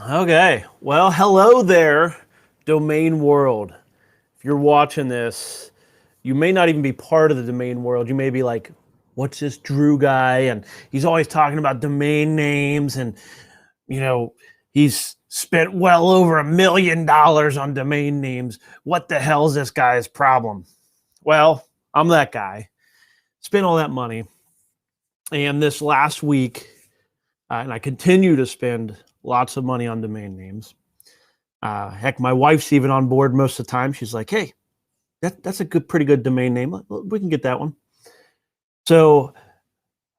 Okay, well, hello there, domain world. If you're watching this, you may not even be part of the domain world. You may be like, what's this Drew guy? And he's always talking about domain names, and you know, he's spent well over $1 million on domain names. What the hell's this guy's problem? Well, I'm that guy. Spent all that money. And this last week, and I continue to spend lots of money on domain names. Heck, my wife's even on board most of the time. She's like, hey, that's a pretty good domain name. We can get that one. So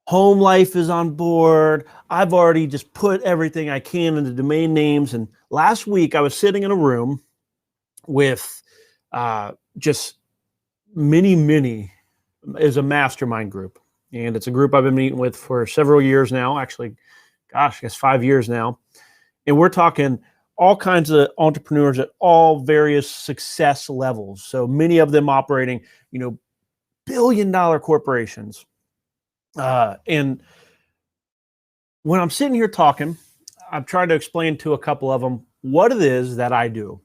Home Life is on board. I've already just put everything I can into domain names. And last week I was sitting in a room with just mini is a mastermind group. And it's a group I've been meeting with for several years now. Actually, gosh, I guess 5 years now. And we're talking all kinds of entrepreneurs at all various success levels. So many of them operating, billion-dollar corporations. And when I'm sitting here talking, I'm trying to explain to a couple of them what it is that I do.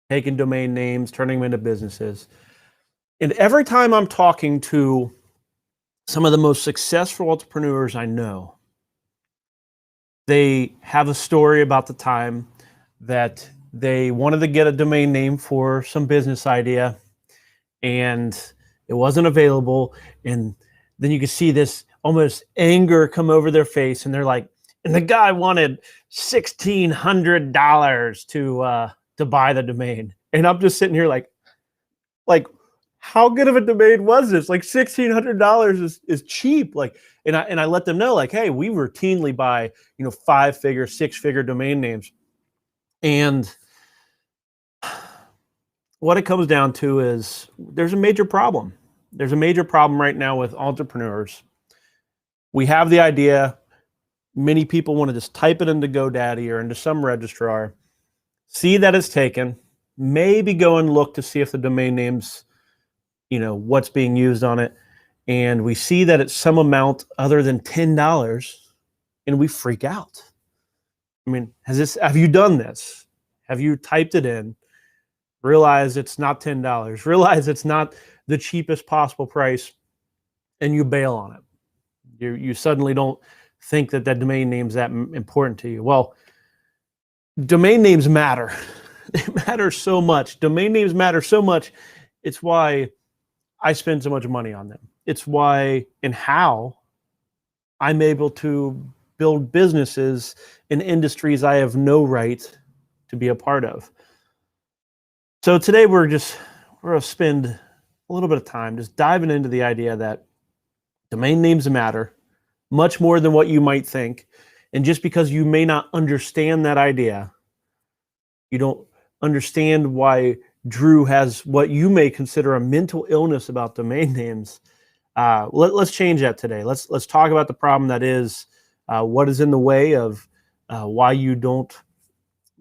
Taking domain names, turning them into businesses. And every time I'm talking to some of the most successful entrepreneurs I know, they have a story about the time that they wanted to get a domain name for some business idea and it wasn't available. And then you can see this almost anger come over their face, and they're like, and the guy wanted $1,600 to buy the domain. And I'm just sitting here like, how good of a domain was this? Like $1,600 is cheap. And I let them know, like, hey, we routinely buy, 5-figure, 6-figure domain names. And what it comes down to is there's a major problem. There's a major problem right now with entrepreneurs. We have the idea. Many people want to just type it into GoDaddy or into some registrar, see that it's taken, maybe go and look to see if the domain name's, what's being used on it. And we see that it's some amount other than $10 and we freak out. I mean, have you done this? Have you typed it in, realize it's not $10, realize it's not the cheapest possible price, and you bail on it? You suddenly don't think that domain name's that important to you. Well, domain names matter. They matter so much. Domain names matter so much. It's why I spend so much money on them. It's why and how I'm able to build businesses in industries I have no right to be a part of. So today we're going to spend a little bit of time just diving into the idea that domain names matter much more than what you might think. And just because you may not understand that idea, you don't understand why Drew has what you may consider a mental illness about domain names. Let's change that today. Let's talk about the problem that is what is in the way of why you don't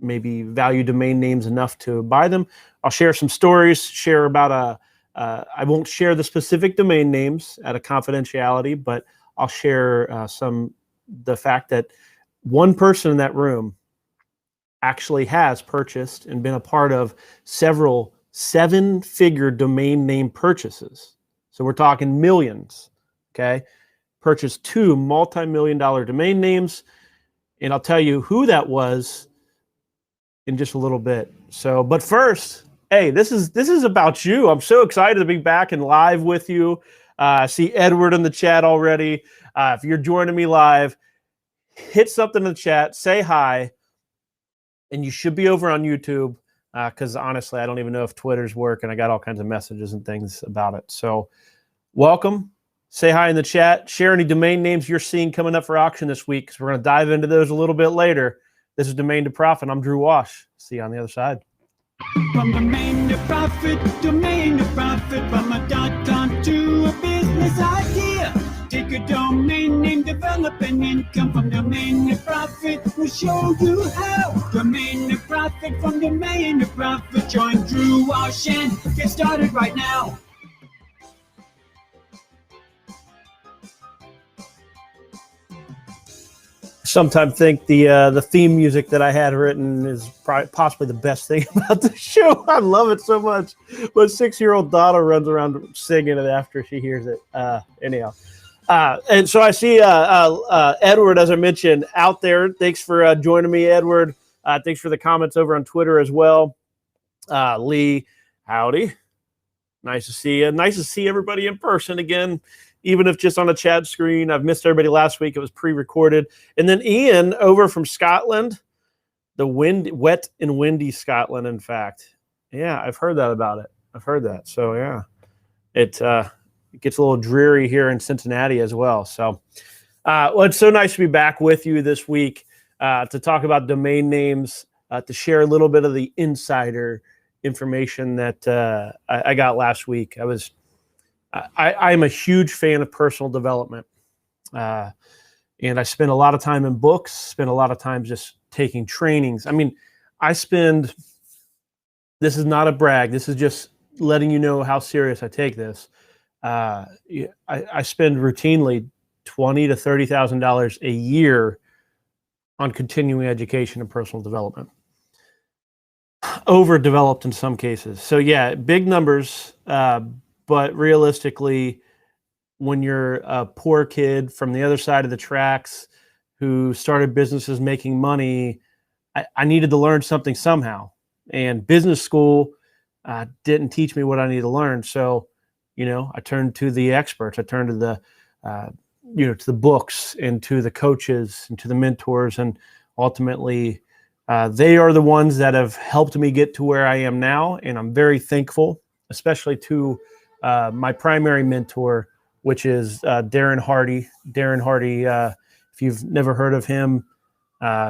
maybe value domain names enough to buy them. I'll share some stories, share about I won't share the specific domain names out of confidentiality, but I'll share the fact that one person in that room actually has purchased and been a part of several 7-figure domain name purchases. So we're talking millions, okay? Purchased 2 multi-million-dollar domain names, and I'll tell you who that was in just a little bit. So, but first, hey, this is about you. I'm so excited to be back and live with you. I see Edward in the chat already. If you're joining me live, hit something in the chat, say hi, and you should be over on YouTube because honestly, I don't even know if Twitter's working. I got all kinds of messages and things about it. So welcome. Say hi in the chat. Share any domain names you're seeing coming up for auction this week because we're going to dive into those a little bit later. This is Domain to Profit. I'm Drew Wash. See you on the other side. From domain to profit, from a .com to a business idea. Take a domain name, develop an income from domain to profit. We'll show you how. Domain to profit, from domain to profit. Join Drew Wash and get started right now. sometimes think the theme music that I had written is possibly the best thing about the show. I love it so much. But 6-year-old daughter runs around singing it after she hears it. Anyhow. And so I see Edward, as I mentioned, out there. Thanks for joining me, Edward. Thanks for the comments over on Twitter as well. Lee, howdy. Nice to see you. Nice to see everybody in person again, even if just on a chat screen. I've missed everybody last week. It was pre-recorded. And then Ian over from Scotland, wet and windy Scotland, in fact. Yeah, I've heard that about it. I've heard that. So, yeah, it gets a little dreary here in Cincinnati as well. So, well, it's so nice to be back with you this week to talk about domain names, to share a little bit of the insider information that I got last week. I'm a huge fan of personal development. And I spend a lot of time in books, spend a lot of time just taking trainings. I mean, this is not a brag. This is just letting you know how serious I take this. I spend routinely $20,000 to $30,000 a year on continuing education and personal development. Overdeveloped in some cases. So yeah, big numbers, but realistically, when you're a poor kid from the other side of the tracks who started businesses making money, I needed to learn something somehow. And business school didn't teach me what I needed to learn. So, I turned to the experts. I turned to to the books and to the coaches and to the mentors. And ultimately, they are the ones that have helped me get to where I am now. And I'm very thankful, especially to my primary mentor, which is Darren Hardy. Darren Hardy, if you've never heard of him,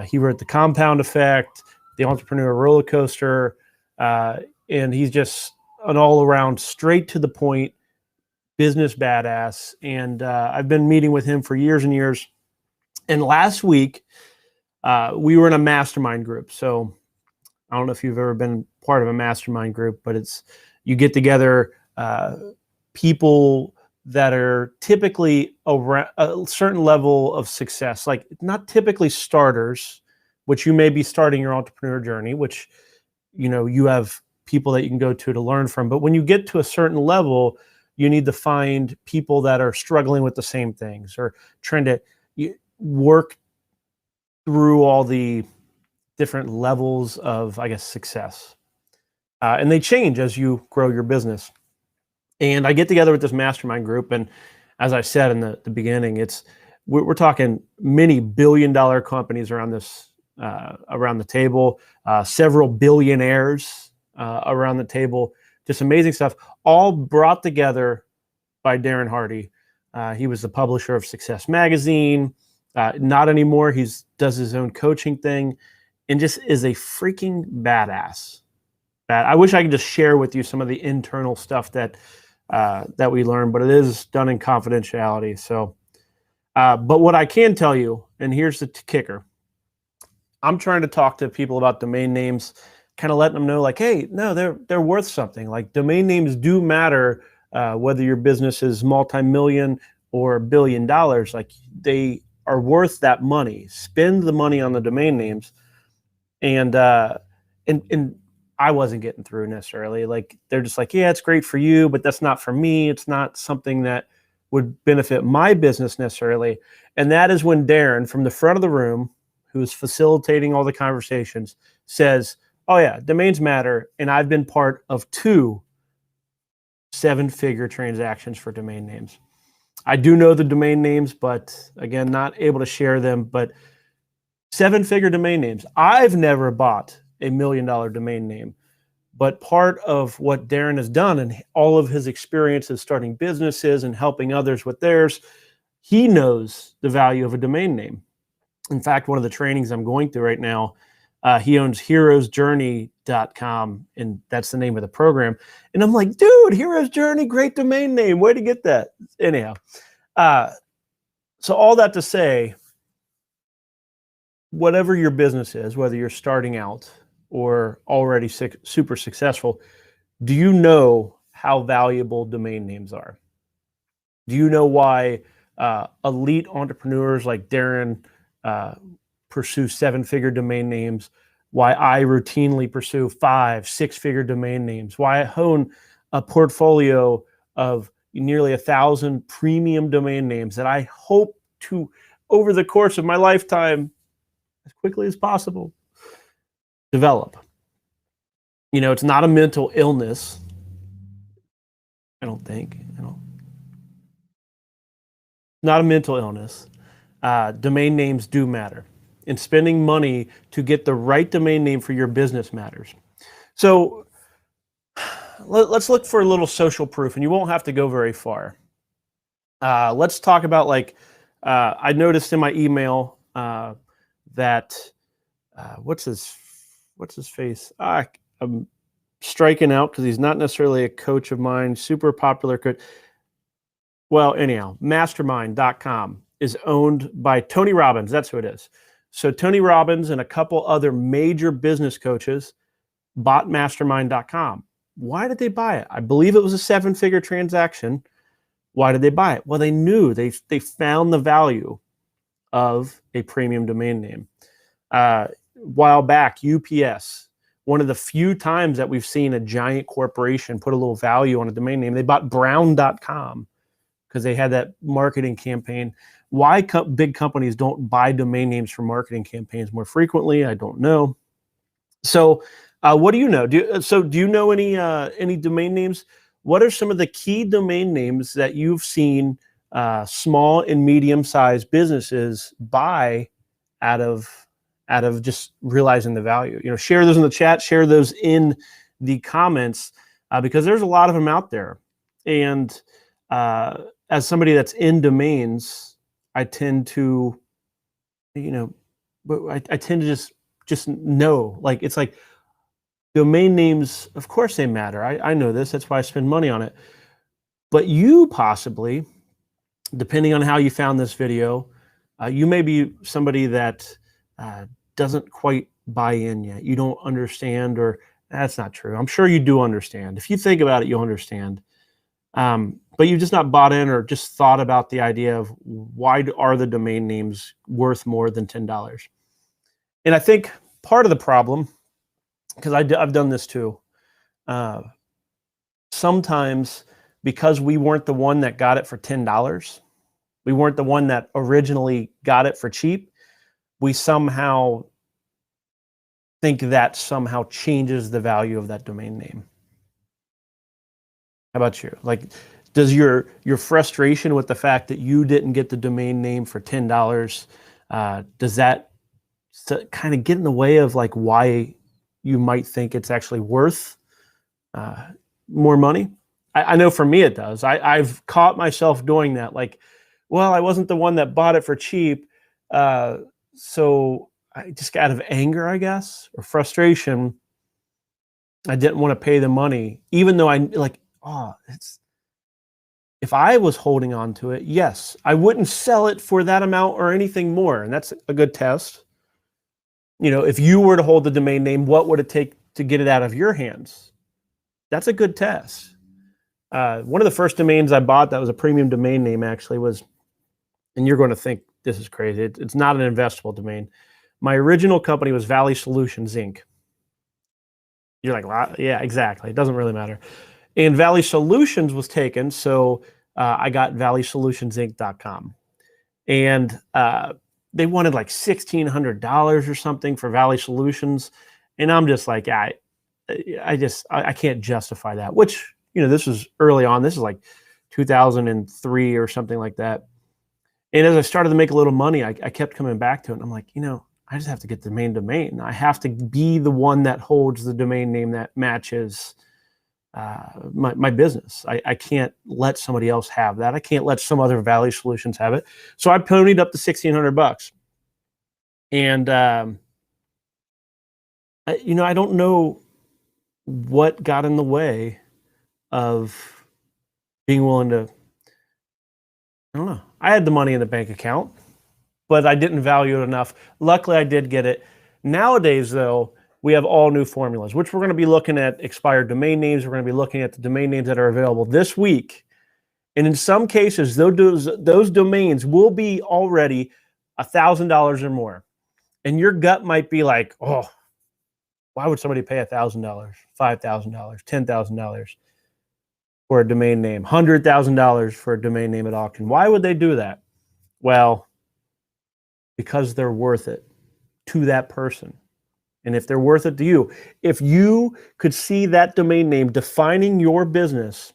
he wrote The Compound Effect, The Entrepreneur Roller Coaster, and he's just an all-around, straight to the point business badass. And I've been meeting with him for years and years. And last week, we were in a mastermind group. So I don't know if you've ever been part of a mastermind group, but you get together people that are typically around a certain level of success, like not typically starters, which you may be starting your entrepreneur journey, which, you have people that you can go to learn from. But when you get to a certain level, you need to find people that are struggling with the same things or trying to work through all the different levels of, I guess, success. And they change as you grow your business. And I get together with this mastermind group. And as I said in the beginning, we're talking many billion-dollar companies around the table, several billionaires around the table, just amazing stuff, all brought together by Darren Hardy. He was the publisher of Success Magazine. Not anymore. He does his own coaching thing and just is a freaking badass. I wish I could just share with you some of the internal stuff that we learned, but it is done in confidentiality. So, but what I can tell you, and here's the kicker. I'm trying to talk to people about domain names, kind of letting them know, like, hey, no, they're worth something. Like, domain names do matter, whether your business is multi-million or $1 billion. Like, they are worth that money. Spend the money on the domain names. And I wasn't getting through necessarily. Like, they're just like, yeah, it's great for you, but that's not for me. It's not something that would benefit my business necessarily. And that is when Darren, from the front of the room, who is facilitating all the conversations, says, oh yeah, domains matter. And I've been part of 2 7-figure transactions for domain names. I do know the domain names, but again, not able to share them, but 7-figure domain names. I've never bought a $1 million domain name, but part of what Darren has done and all of his experiences starting businesses and helping others with theirs, he knows the value of a domain name. In fact, one of the trainings I'm going through right now, he owns heroesjourney.com, and that's the name of the program. And I'm like, dude, Heroes Journey, great domain name. Way to get that. Anyhow, so all that to say, whatever your business is, whether you're starting out or already super successful, do you know how valuable domain names are? Do you know why elite entrepreneurs like Darren pursue 7-figure domain names, why I routinely pursue 5, 6-figure domain names, why I own a portfolio of nearly 1,000 premium domain names that I hope to, over the course of my lifetime, as quickly as possible, develop. You know, it's not a mental illness. I don't think. Not a mental illness. Domain names do matter. And spending money to get the right domain name for your business matters. So let's look for a little social proof, and you won't have to go very far. Let's talk about, like, I noticed in my email that what's his face? I'm striking out because he's not necessarily a coach of mine, super popular coach. Well, anyhow, mastermind.com is owned by Tony Robbins. That's who it is. So Tony Robbins and a couple other major business coaches bought mastermind.com. Why did they buy it? I believe it was a 7-figure transaction. Why did they buy it? Well, they knew, they found the value of a premium domain name. A while back, UPS, one of the few times that we've seen a giant corporation put a little value on a domain name, they bought brown.com because they had that marketing campaign. Why big companies don't buy domain names for marketing campaigns more frequently, I don't know. So what do you know? Do you know any domain names? What are some of the key domain names that you've seen small and medium-sized businesses buy out of just realizing the value? You know, share those in the chat, share those in the comments, because there's a lot of them out there. And as somebody that's in domains, I tend to, I tend to just know, like, it's like domain names, of course they matter. I know this, that's why I spend money on it. But you possibly, depending on how you found this video, you may be somebody that doesn't quite buy in yet. You don't understand, or that's not true. I'm sure you do understand. If you think about it, you'll understand. But you've just not bought in or just thought about the idea of why are the domain names worth more than $10? And I think part of the problem, because I've done this too, sometimes because we weren't the one that got it for $10, we weren't the one that originally got it for cheap, we somehow think that somehow changes the value of that domain name. How about you? Like, does your frustration with the fact that you didn't get the domain name for $10, does that kind of get in the way of, like, why you might think it's actually worth more money? I know for me it does. I've caught myself doing that. Like, well, I wasn't the one that bought it for cheap, so I just, out of anger, I guess, or frustration, I didn't want to pay the money, even though if I was holding on to it, yes, I wouldn't sell it for that amount or anything more. And that's a good test. You know, if you were to hold the domain name, what would it take to get it out of your hands? That's a good test. One of the first domains I bought that was a premium domain name actually was, and you're going to think this is crazy, it's not an investable domain. My original company was Valley Solutions, Inc. You're like, well, yeah, exactly. It doesn't really matter. And Valley Solutions was taken, so I got valleysolutionsinc.com. And they wanted like $1,600 or something for Valley Solutions. And I'm just like, I can't justify that, which, you know, this was early on. This is like 2003 or something like that. And as I started to make a little money, I kept coming back to it. And I'm like, you know, I just have to get the main domain. I have to be the one that holds the domain name that matches my business. I can't let somebody else have that. I can't let some other Valley Solutions have it. So I ponied up the $1,600. And, I don't know what got in the way of being willing to, I don't know. I had the money in the bank account, but I didn't value it enough. Luckily, I did get it. Nowadays, though, we have all new formulas, which we're going to be looking at expired domain names. We're going to be looking at the domain names that are available this week. And in some cases, those domains will be already $1,000 or more. And your gut might be like, oh, why would somebody pay $1,000, $5,000, $10,000 for a domain name, $100,000 for a domain name at auction? Why would they do that? Well, because they're worth it to that person. And if they're worth it to you, if you could see that domain name defining your business,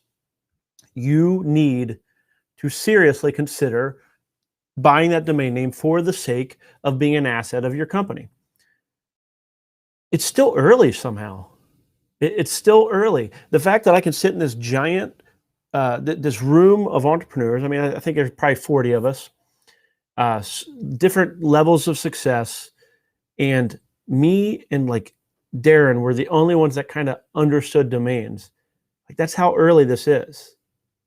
you need to seriously consider buying that domain name for the sake of being an asset of your company. It's still early somehow. It's still early. The fact that I can sit in this giant, this room of entrepreneurs, I mean, I think there's probably 40 of us, different levels of success, and me and like Darren were the only ones that kind of understood domains. Like, that's how early this is.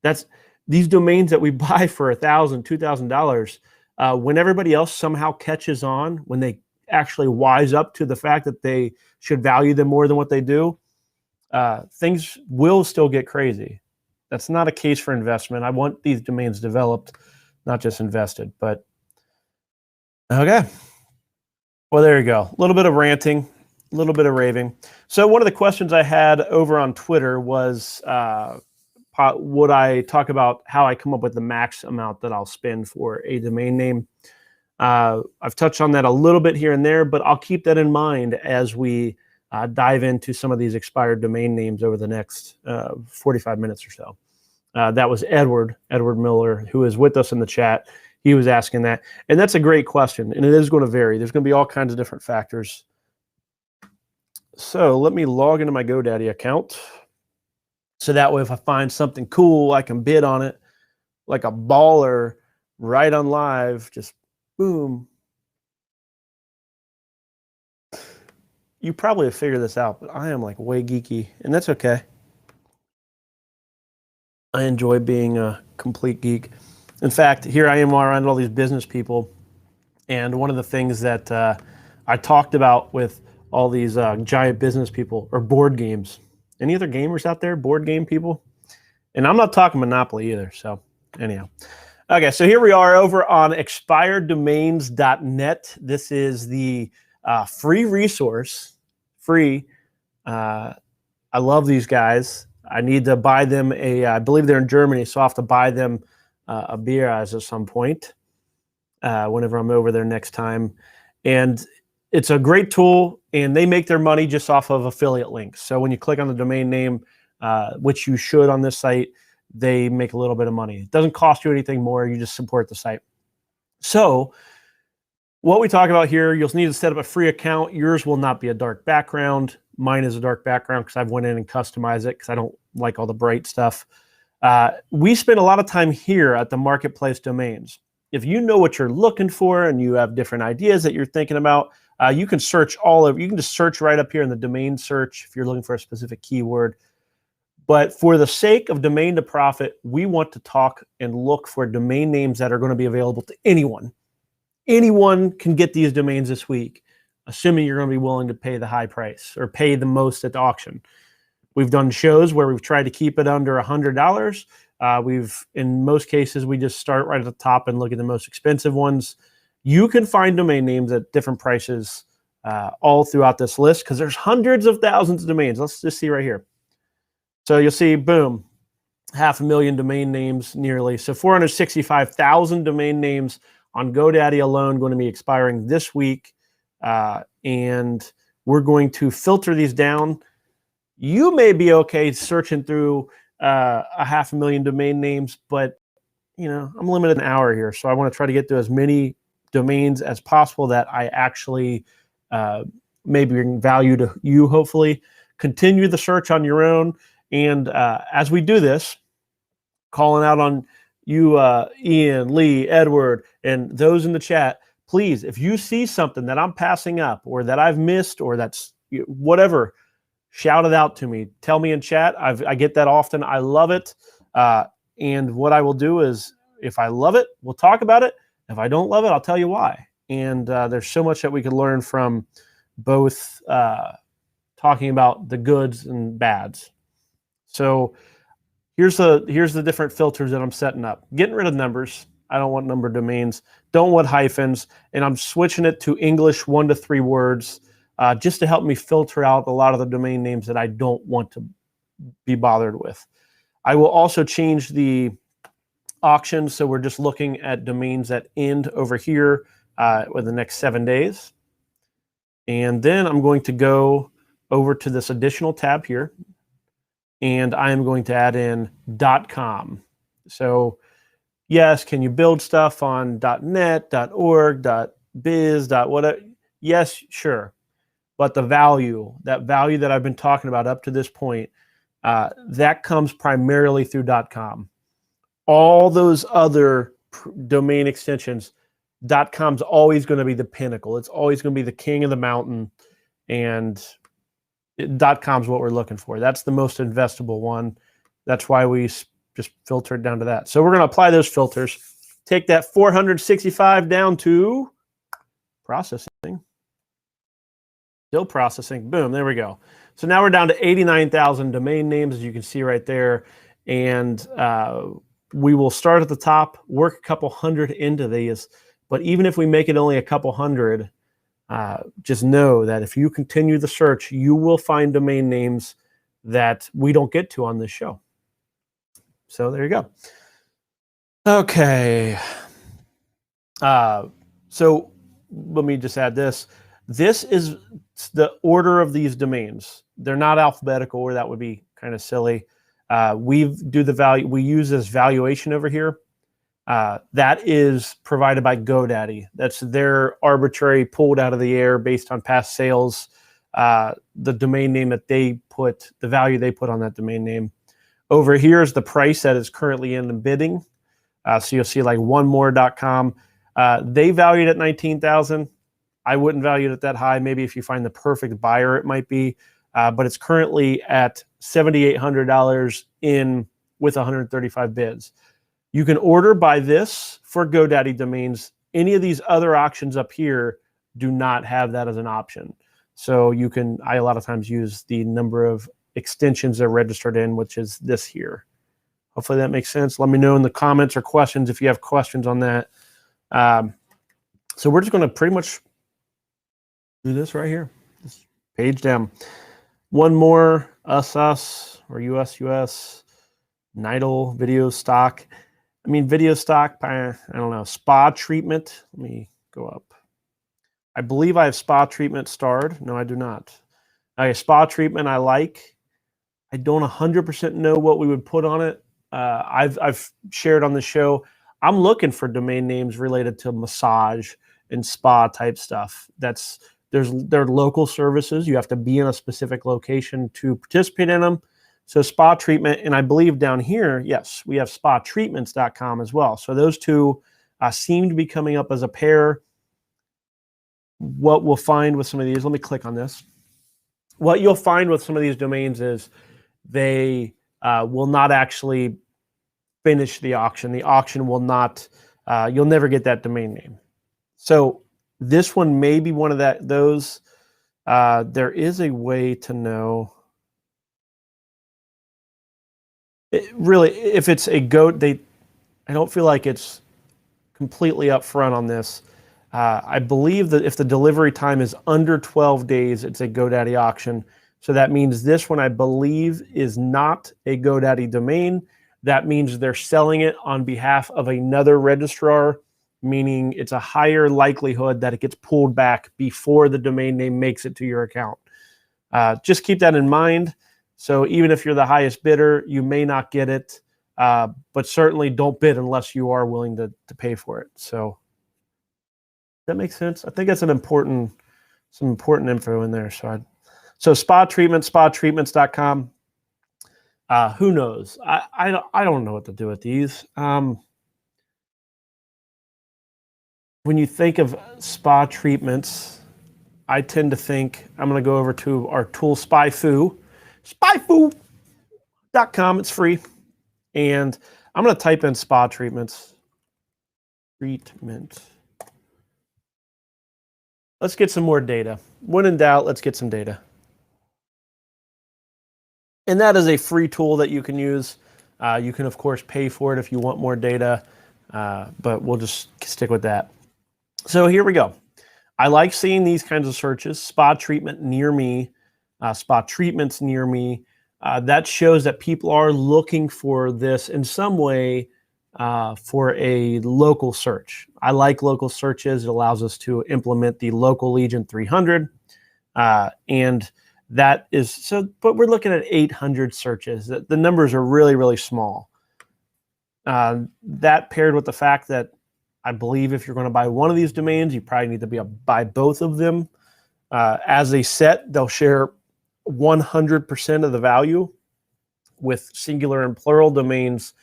That's these domains that we buy for $1,000, $2,000. When everybody else somehow catches on, when they actually wise up to the fact that they should value them more than what they do, things will still get crazy. That's not a case for investment. I want these domains developed, not just invested. But okay. Well, there you go. A little bit of ranting, a little bit of raving. So one of the questions I had over on Twitter was, would I talk about how I come up with the max amount that I'll spend for a domain name? I've touched on that a little bit here and there, but I'll keep that in mind as we dive into some of these expired domain names over the next 45 minutes or so. That was Edward Miller, who is with us in the chat. He was asking that. And that's a great question. And it is going to vary. There's going to be all kinds of different factors. So let me log into my GoDaddy account. So that way, if I find something cool, I can bid on it like a baller right on live. Just boom. You probably have figured this out, but I am like way geeky, and that's okay. I enjoy being a complete geek. In fact, here I am around all these business people, and one of the things that I talked about with all these giant business people are board games. Any other gamers out there, board game people? And I'm not talking Monopoly either, so anyhow. Okay, so here we are over on expireddomains.net. This is the free resource, free. I love these guys. I need to buy them I believe they're in Germany, so I'll have to buy them a beer as at some point whenever I'm over there next time. And it's a great tool, and they make their money just off of affiliate links. So when you click on the domain name, which you should on this site, they make a little bit of money. It doesn't cost you anything more. You just support the site. So what we talk about here, you'll need to set up a free account. Yours will not be a dark background. Mine is a dark background because I've went in and customized it because I don't like all the bright stuff. We spend a lot of time here at the Marketplace Domains. If you know what you're looking for and you have different ideas that you're thinking about, you can search you can just search right up here in the domain search if you're looking for a specific keyword. But for the sake of domain to profit, we want to talk and look for domain names that are going to be available to anyone. Anyone can get these domains this week, assuming you're going to be willing to pay the high price or pay the most at the auction. We've done shows where we've tried to keep it under $100. In most cases, we just start right at the top and look at the most expensive ones. You can find domain names at different prices all throughout this list because there's hundreds of thousands of domains. Let's just see right here. So you'll see, boom, 500,000 domain names nearly. So 465,000 domain names on GoDaddy alone going to be expiring this week. And we're going to filter these down. You may be okay searching through 500,000 domain names, but I'm limited an hour here. So I want to try to get to as many domains as possible that I actually maybe bring value to you, hopefully. Continue the search on your own. And as we do this, calling out on you, Ian, Lee, Edward, and those in the chat, please, if you see something that I'm passing up or that I've missed or that's whatever, shout it out to me. Tell me in chat. I get that often. I love it. And what I will do is if I love it, we'll talk about it. If I don't love it, I'll tell you why. And there's so much that we could learn from both talking about the goods and bads. So here's the different filters that I'm setting up. Getting rid of numbers. I don't want numbered domains. Don't want hyphens. And I'm switching it to English 1 to 3 words just to help me filter out a lot of the domain names that I don't want to be bothered with. I will also change the auction, so we're just looking at domains that end over here with the next 7 days. And then I'm going to go over to this additional tab here, and I am going to add in .com. So yes, can you build stuff on .net, .org, .biz, .whatever? Yes, sure. But the value, that value that I've been talking about up to this point, that comes primarily through .com. All those other domain extensions, .com's always going to be the pinnacle. It's always going to be the king of the mountain, and .com's what we're looking for. That's the most investable one. That's why we just filter it down to that. So we're going to apply those filters. Take that 465 down to processing. Still processing. Boom, there we go. So now we're down to 89,000 domain names, as you can see right there. And we will start at the top, work a couple hundred into these. But even if we make it only a couple hundred, just know that if you continue the search, you will find domain names that we don't get to on this show. So there you go. Okay. So let me just add this. This is the order of these domains. They're not alphabetical, or that would be kind of silly. We use this valuation over here. That is provided by GoDaddy. That's their arbitrary, pulled out of the air based on past sales, the domain name that they put, the value they put on that domain name. Over here is the price that is currently in the bidding. So you'll see like onemore.com. They valued at 19,000. I wouldn't value it at that high. Maybe if you find the perfect buyer, it might be. But it's currently at $7,800 in with 135 bids. You can order by this for GoDaddy domains. Any of these other auctions up here do not have that as an option. So you can, I a lot of times use the number of extensions they're registered in, which is this here. Hopefully that makes sense. Let me know in the comments or questions if you have questions on that. So we're just going to pretty much do this right here. This page down. One more, us, or US, Untitled video stock. I mean, video stock, I don't know, spa treatment. Let me go up. I believe I have spa treatment starred. No, I do not. Okay, spa treatment I like. I don't 100% know what we would put on it. I've shared on the show. I'm looking for domain names related to massage and spa type stuff. They're local services. You have to be in a specific location to participate in them. So spa treatment, and I believe down here, yes, we have spatreatments.com as well. So those two seem to be coming up as a pair. What we'll find with some of these, let me click on this. What you'll find with some of these domains is they will not actually finish the auction. The auction will not, you'll never get that domain name. So this one may be one of those. There is a way to know. Really, if it's a goat, I don't feel like it's completely upfront on this. I believe that if the delivery time is under 12 days, it's a GoDaddy auction. So that means this one, I believe, is not a GoDaddy domain. That means they're selling it on behalf of another registrar, meaning it's a higher likelihood that it gets pulled back before the domain name makes it to your account. Just keep that in mind. So even if you're the highest bidder, you may not get it, but certainly don't bid unless you are willing to pay for it. So that makes sense. I think that's some important info in there. So spa treatment, spatreatments.com. Who knows? I don't know what to do with these. When you think of spa treatments, I tend to think, I'm going to go over to our tool spyfoo.com. It's free. And I'm going to type in spa treatments. Treatment. Let's get some more data. When in doubt, let's get some data. And that is a free tool that you can use. You can, of course, pay for it if you want more data. but we'll just stick with that. So here we go. I like seeing these kinds of searches, spa treatment near me, spa treatments near me. That shows that people are looking for this in some way for a local search. I like local searches. It allows us to implement the local Legion 300. And that is so, but we're looking at 800 searches. The numbers are really, really small. That paired with the fact that I believe if you're going to buy one of these domains, you probably need to buy both of them. As a set, they'll share 100% of the value. With singular and plural domains,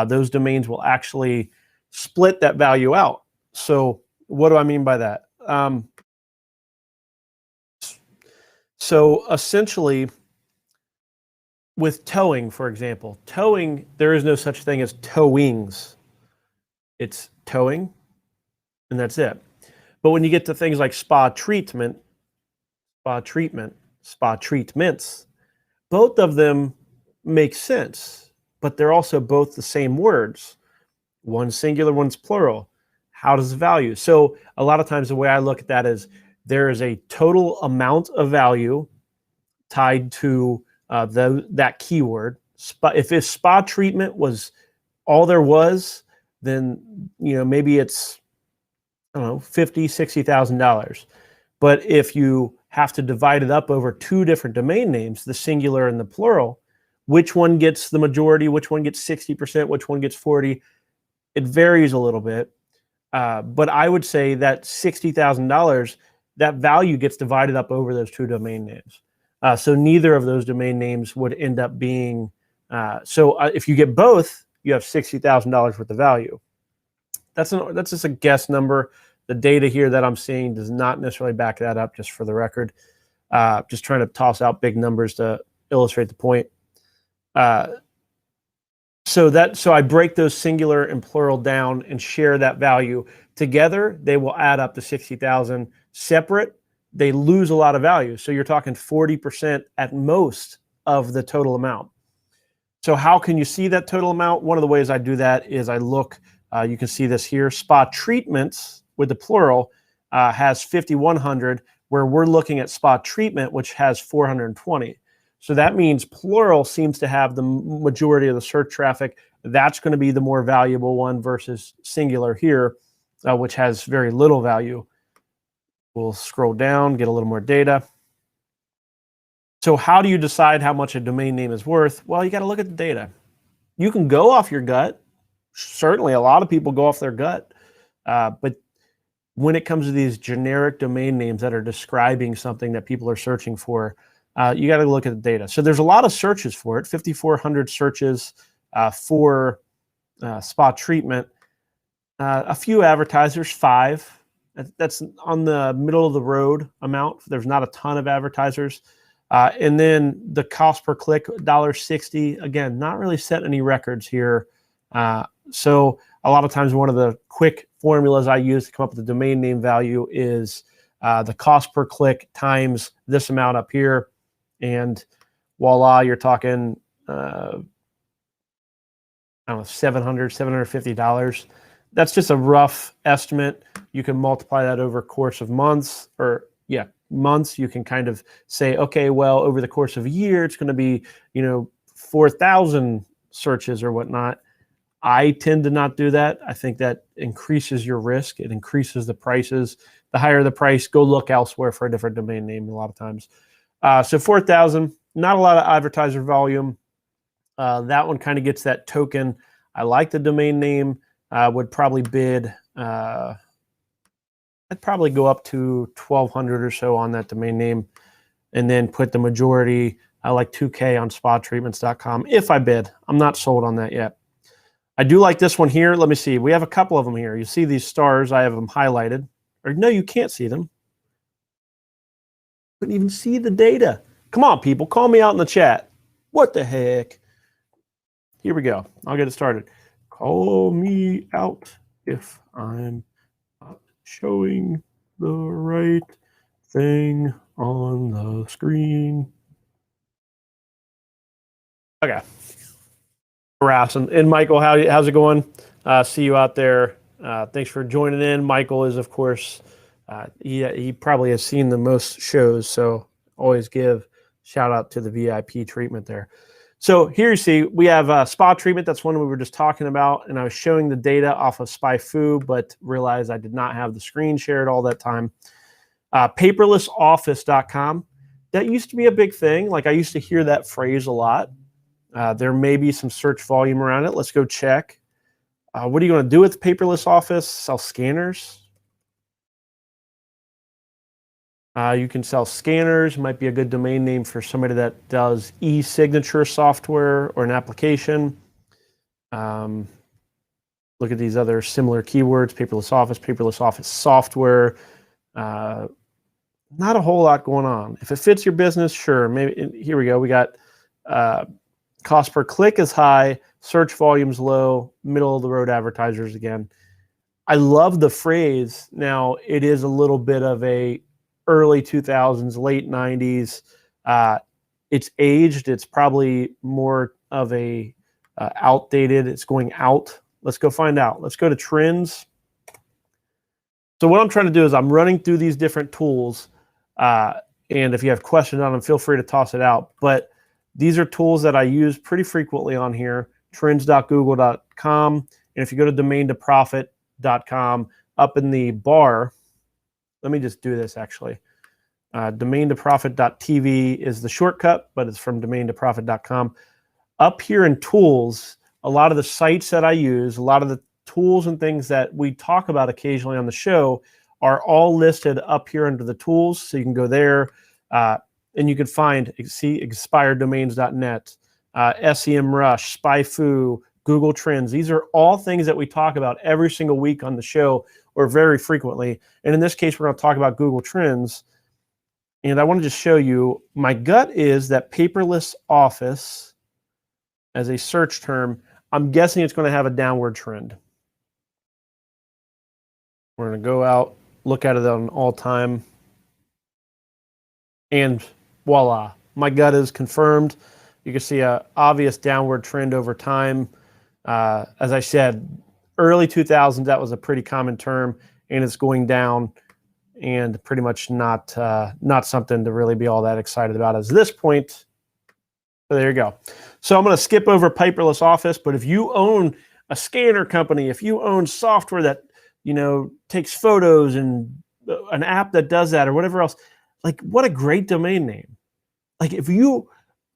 those domains will actually split that value out. So what do I mean by that? So essentially, with towing, for example, towing, there is no such thing as towings. It's towing, and that's it. But when you get to things like spa treatments, both of them make sense, but they're also both the same words. One's singular, one's plural. How does the value? So a lot of times the way I look at that is there is a total amount of value tied to that keyword. If spa treatment was all there was, then maybe it's, I don't know, $50,000, $60,000. But if you have to divide it up over two different domain names, the singular and the plural, which one gets the majority, which one gets 60%, which one gets 40%, it varies a little bit. But I would say that $60,000, that value gets divided up over those two domain names. So neither of those domain names would end up being, if you get both, you have $60,000 worth of value. That's just a guess number. The data here that I'm seeing does not necessarily back that up, just for the record. Just trying to toss out big numbers to illustrate the point. So I break those singular and plural down and share that value. Together, they will add up to 60,000. Separate, they lose a lot of value. So you're talking 40% at most of the total amount. So how can you see that total amount? One of the ways I do that is I look, you can see this here, spa treatments with the plural has 5,100, where we're looking at spa treatment, which has 420. So that means plural seems to have the majority of the search traffic. That's going to be the more valuable one versus singular here, which has very little value. We'll scroll down, get a little more data. So how do you decide how much a domain name is worth? Well, you got to look at the data. You can go off your gut. Certainly, a lot of people go off their gut. But when it comes to these generic domain names that are describing something that people are searching for, you got to look at the data. So there's a lot of searches for it, 5,400 searches for spa treatment. A few advertisers, 5. That's on the middle of the road amount. There's not a ton of advertisers. And then the cost per click, $1.60. Again, not really set any records here. So a lot of times one of the quick formulas I use to come up with the domain name value is the cost per click times this amount up here. And voila, you're talking, I don't know, $700, $750. That's just a rough estimate. You can multiply that over a course of months, or months. You can kind of say, okay, well, over the course of a year, it's going to be, 4,000 searches or whatnot. I tend to not do that. I think that increases your risk. It increases the prices. The higher the price, go look elsewhere for a different domain name a lot of times. So 4,000, not a lot of advertiser volume. That one kind of gets that token. I like the domain name. Would probably bid, I'd probably go up to 1,200 or so on that domain name, and then put the majority, I like 2K on spatreatments.com if I bid. I'm not sold on that yet. I do like this one here. Let me see. We have a couple of them here. You see these stars. I have them highlighted. Or no, you can't see them. Couldn't even see the data. Come on, people. Call me out in the chat. What the heck? Here we go. I'll get it started. Call me out if I'm not showing the right thing on the screen. Okay. Harassing. And Michael, how's it going? See you out there. Thanks for joining in. Michael is, of course, he probably has seen the most shows, so always give shout out to the VIP treatment there. So here you see we have spa treatment. That's one we were just talking about, and I was showing the data off of SpyFu, but realized I did not have the screen shared all that time. Paperlessoffice.com. That used to be a big thing. Like I used to hear that phrase a lot. There may be some search volume around it. Let's go check. What are you going to do with Paperless Office? Sell scanners. You can sell scanners. Might be a good domain name for somebody that does e-signature software or an application. Look at these other similar keywords: Paperless Office software. Not a whole lot going on. If it fits your business, sure. Maybe here we go. We got cost per click is high, search volume's low, middle of the road advertisers again. I love the phrase. Now it is a little bit of a early 2000s, late 90s. It's aged. It's probably more of a outdated. It's going out. Let's go find out. Let's go to trends. So what I'm trying to do is I'm running through these different tools. And if you have questions on them, feel free to toss it out. But these are tools that I use pretty frequently on here. Trends.google.com. And if you go to domain-to-profit.com, up in the bar, let me just do this actually. Domain-to-profit.tv is the shortcut, but it's from domain-to-profit.com. Up here in tools, a lot of the sites that I use, a lot of the tools and things that we talk about occasionally on the show are all listed up here under the tools. So you can go there and you can find, see, expireddomains.net, SEMrush, SpyFu, Google Trends. These are all things that we talk about every single week on the show or very frequently. And in this case, we're going to talk about Google Trends. And I want to just show you, my gut is that Paperless Office as a search term, I'm guessing it's going to have a downward trend. We're going to go out, look at it on all time, and voila, my gut is confirmed. You can see an obvious downward trend over time. As I said, early 2000s, that was a pretty common term, and it's going down, and pretty much not something to really be all that excited about at this point. So there you go. So I'm going to skip over Paperless Office, but if you own a scanner company, if you own software that, you know, takes photos and an app that does that or whatever else, like what a great domain name. Like if you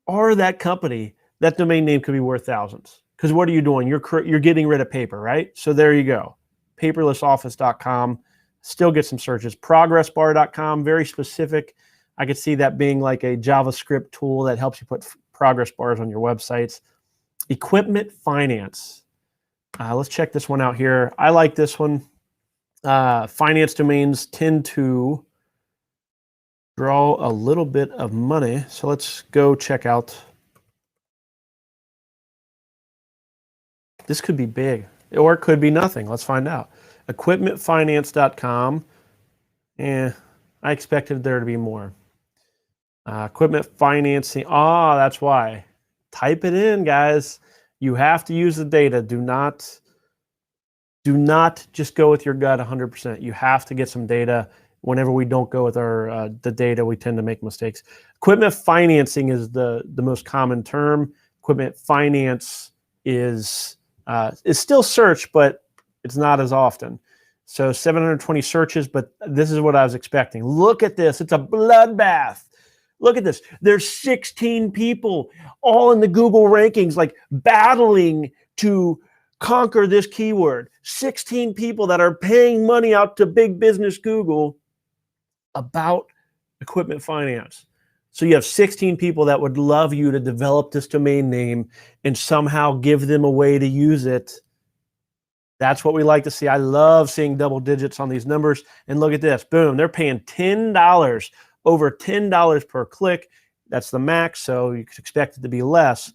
are that company, that domain name could be worth thousands. Because what are you doing? You're getting rid of paper, right? So there you go. Paperlessoffice.com. Still get some searches. Progressbar.com, very specific. I could see that being like a JavaScript tool that helps you put progress bars on your websites. Equipment Finance. Let's check this one out here. I like this one. Finance domains tend to draw a little bit of money. So let's go check out. This could be big, or it could be nothing. Let's find out. Equipmentfinance.com. I expected there to be more. Equipment financing. Oh, that's why. Type it in, guys. You have to use the data. Do not just go with your gut 100%. You have to get some data. Whenever we don't go with the data, we tend to make mistakes. Equipment financing is the most common term. Equipment finance is still searched, but it's not as often. So 720 searches, but this is what I was expecting. Look at this. It's a bloodbath. Look at this. There's 16 people all in the Google rankings, like battling to conquer this keyword. 16 people that are paying money out to big business Google about equipment finance. So you have 16 people that would love you to develop this domain name and somehow give them a way to use it. That's what we like to see. I love seeing double digits on these numbers. And look at this. Boom. They're paying $10, over $10 per click. That's the max, so you could expect it to be less.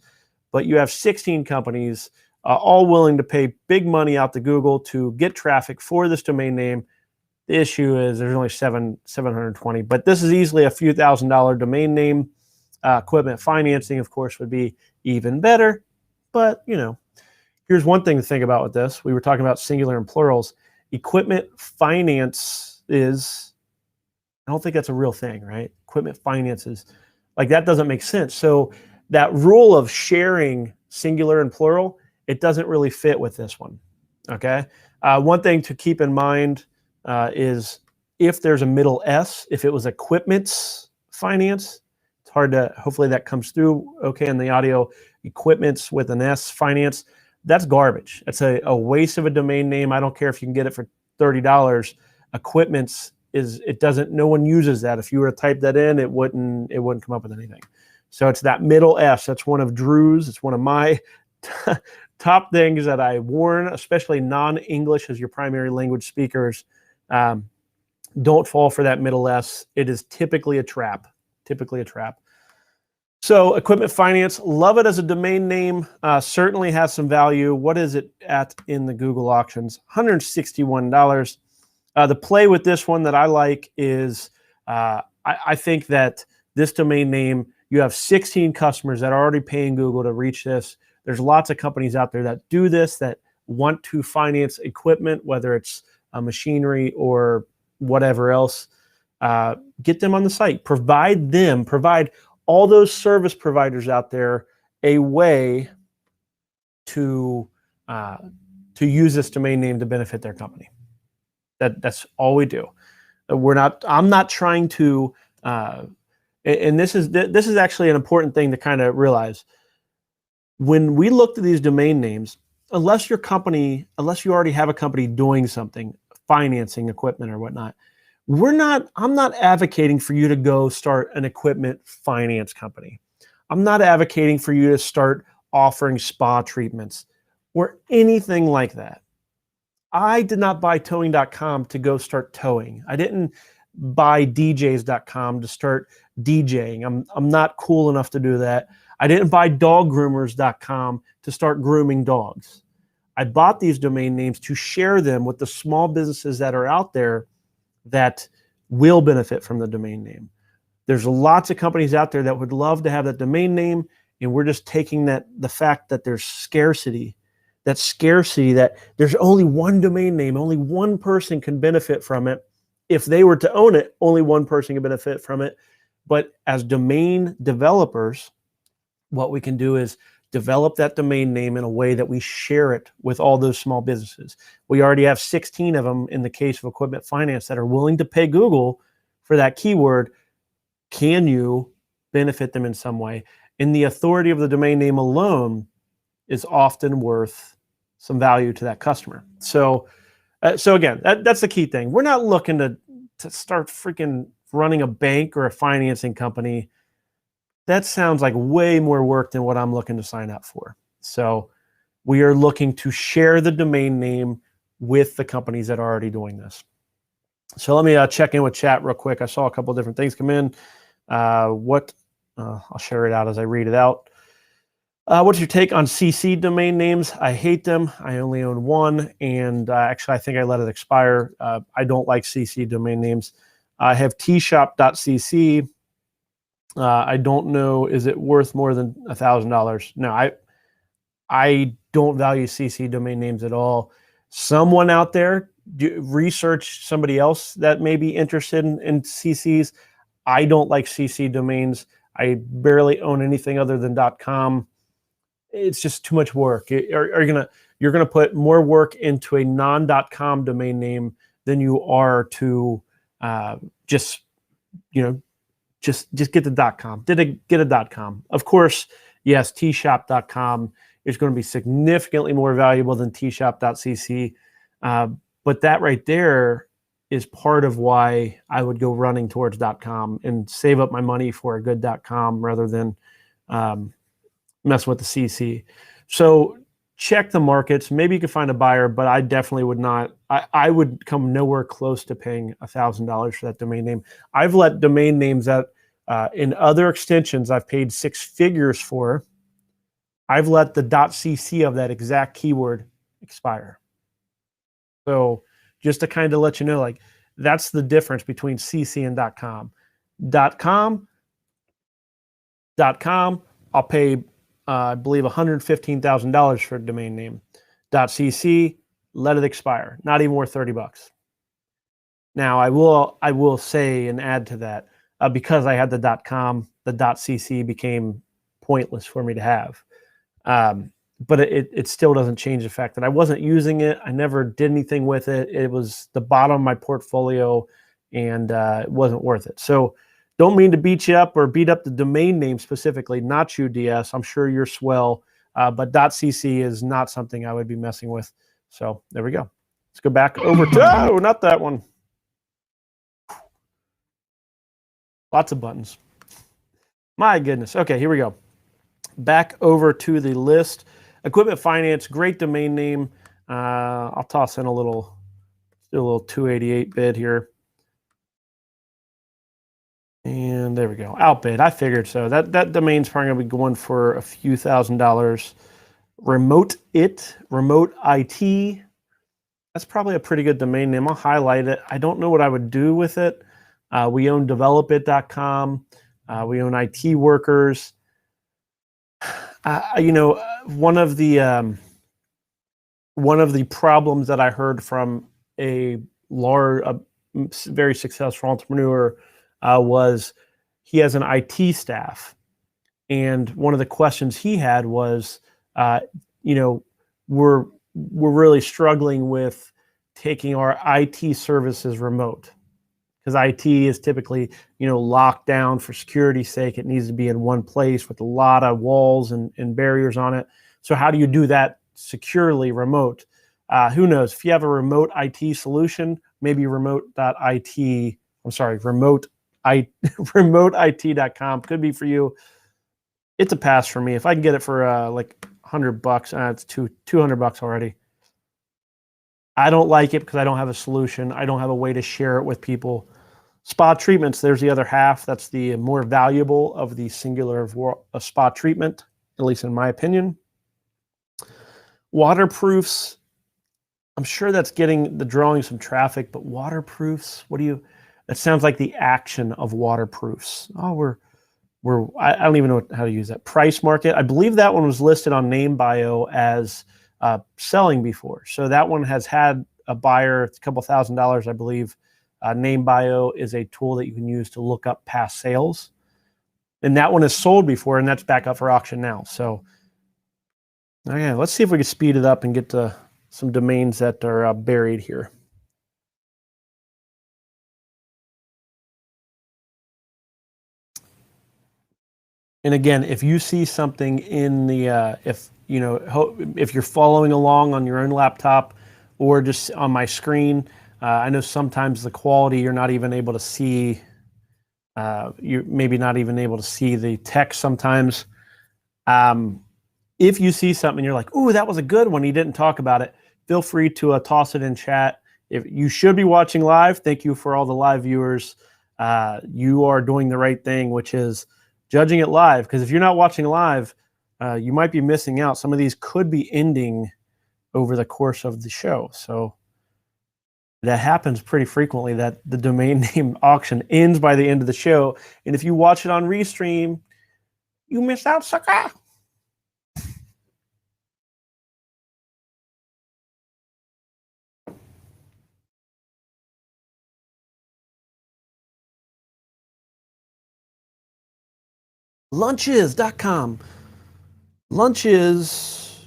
But you have 16 companies all willing to pay big money out to Google to get traffic for this domain name. The issue is there's only 720, but this is easily a few $1,000 domain name. Equipment financing, of course, would be even better. But, you know, Here's one thing to think about with this. We were talking about singular and plurals. Equipment finance is, I don't think that's a real thing, right? Equipment finances, like that doesn't make sense. So that rule of sharing singular and plural, it doesn't really fit with this one, okay? One thing to keep in mind is if there's a middle S, if it was equipments finance, it's hard to, hopefully that comes through okay in the audio, equipments with an S finance, that's garbage. That's a waste of a domain name. I don't care if you can get it for $30. Equipments is, it doesn't, no one uses that. If you were to type that in, it wouldn't come up with anything. So it's that middle S. That's one of Drew's. It's one of my top things that I warn, especially non-English as your primary language speakers. Don't fall for that middle S. It is typically a trap. Typically a trap. So equipment finance, love it as a domain name, certainly has some value. What is it at in the Google auctions? $161. The play with this one that I like is I think that this domain name, you have 16 customers that are already paying Google to reach this. There's lots of companies out there that do this, that want to finance equipment, whether it's machinery or whatever else. Get them on the site. Provide all those service providers out there a way to use this domain name to benefit their company. That's all we do. I'm not trying to, and this is actually an important thing to kind of realize. When we looked at these domain names, unless you already have a company doing something, financing equipment or whatnot, I'm not advocating for you to go start an equipment finance company. I'm not advocating for you to start offering spa treatments or anything like that. I did not buy towing.com to go start towing. I didn't buy djs.com to start DJing. I'm not cool enough to do that. I didn't buy doggroomers.com to start grooming dogs. I bought these domain names to share them with the small businesses that are out there that will benefit from the domain name. There's lots of companies out there that would love to have that domain name, and we're just taking the fact that there's scarcity, that there's only one domain name, only one person can benefit from it. If they were to own it, only one person can benefit from it. But as domain developers, what we can do is develop that domain name in a way that we share it with all those small businesses. We already have 16 of them in the case of equipment finance that are willing to pay Google for that keyword. Can you benefit them in some way? And the authority of the domain name alone is often worth some value to that customer. So again, that's the key thing. We're not looking to start freaking running a bank or a financing company. That sounds like way more work than what I'm looking to sign up for. So we are looking to share the domain name with the companies that are already doing this. So let me check in with chat real quick. I saw a couple of different things come in. I'll share it out as I read it out. What's your take on CC domain names? I hate them. I only own one, and actually I think I let it expire. I don't like CC domain names. I have tshop.cc. I don't know, is it worth more than $1,000? No, I don't value CC domain names at all. Someone out there, research somebody else that may be interested in CCs. I don't like CC domains. I barely own anything other than .com. It's just too much work. You're gonna put more work into a non.com domain name than you are to just get the .com. Get a .com. Of course, yes, tshop.com is going to be significantly more valuable than tshop.cc. But that right there is part of why I would go running towards .com and save up my money for a good .com rather than mess with the CC. So check the markets. Maybe you can find a buyer, but I definitely would not. I would come nowhere close to paying $1,000 for that domain name. I've let domain names that in other extensions I've paid 6 figures for. I've let the .cc of that exact keyword expire. So just to kind of let you know, like that's the difference between CC and .com. .com, I'll pay, I believe, $115,000 for a domain name. .cc, let it expire. Not even worth $30. Now I will say and add to that, because I had the .com, the .cc became pointless for me to have. But it still doesn't change the fact that I wasn't using it. I never did anything with it. It was the bottom of my portfolio, and it wasn't worth it. So don't mean to beat you up or beat up the domain name specifically, not you, DS. I'm sure you're swell, but .cc is not something I would be messing with. So there we go. Let's go back over to, oh, not that one. Lots of buttons. My goodness. Okay, here we go. Back over to the list. Equipment Finance, great domain name. I'll toss in a little 288 bid here. And there we go. Outbid. I figured so. That domain's probably going to be going for a few $1,000s. Remote IT. That's probably a pretty good domain name. I'll highlight it. I don't know what I would do with it. We own developit.com. We own IT Workers. One of the problems that I heard from a very successful entrepreneur was he has an IT staff, and one of the questions he had was, we're really struggling with taking our IT services remote, because IT is typically, locked down for security's sake. It needs to be in one place with a lot of walls and barriers on it. So how do you do that securely remote? Who knows? If you have a remote IT solution, maybe remote.it, remoteIT.com could be for you. It's a pass for me. If I can get it for like $100, it's $200 already. I don't like it because I don't have a solution. I don't have a way to share it with people. Spa treatments, there's the other half. That's the more valuable of the singular of a spa treatment, at least in my opinion. Waterproofs, I'm sure that's drawing some traffic, but waterproofs, it sounds like the action of waterproofs. Oh, I don't even know how to use that. Price Market, I believe that one was listed on Name Bio as selling before. So that one has had a buyer. It's a couple $1,000s, I believe. Name Bio is a tool that you can use to look up past sales. And that one is sold before, and that's back up for auction now. So yeah, let's see if we can speed it up and get to some domains that are buried here. And again, if you see something in the, if you're following along on your own laptop or just on my screen, I know sometimes the quality you're not even able to see. You're maybe not even able to see the text sometimes. If you see something, you're like, "Ooh, that was a good one. He didn't talk about it." Feel free to toss it in chat. If you should be watching live, thank you for all the live viewers. You are doing the right thing, which is judging it live. Because if you're not watching live, you might be missing out. Some of these could be ending over the course of the show. So that happens pretty frequently, that the domain name auction ends by the end of the show. And if you watch it on Restream, you miss out, sucker. Lunches.com. Lunches.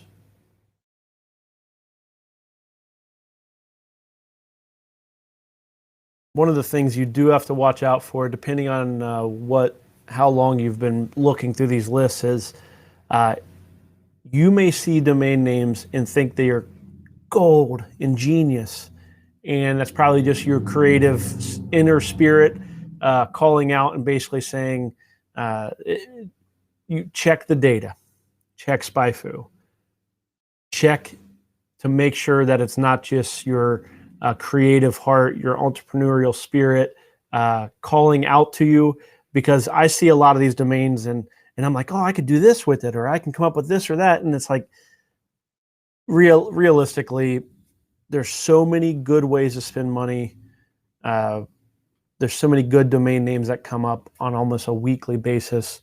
One of the things you do have to watch out for, depending on how long you've been looking through these lists, is you may see domain names and think they are gold and genius, and that's probably just your creative inner spirit calling out and basically saying, you check the data, check SpyFu, check to make sure that it's not just your creative heart, your entrepreneurial spirit calling out to you, because I see a lot of these domains and I'm like, oh, I could do this with it, or I can come up with this or that. And it's like, realistically, there's so many good ways to spend money. There's so many good domain names that come up on almost a weekly basis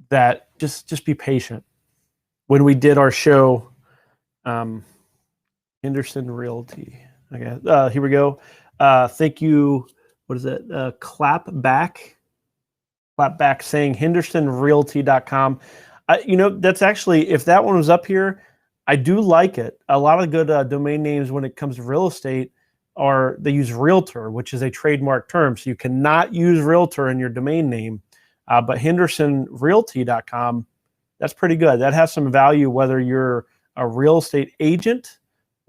that just be patient. When we did our show, Henderson Realty. Okay, here we go. Thank you. What is it? Clapback saying hendersonrealty.com. That's actually, if that one was up here, I do like it. A lot of good domain names when it comes to real estate they use realtor, which is a trademark term. So you cannot use realtor in your domain name. But hendersonrealty.com, that's pretty good. That has some value whether you're a real estate agent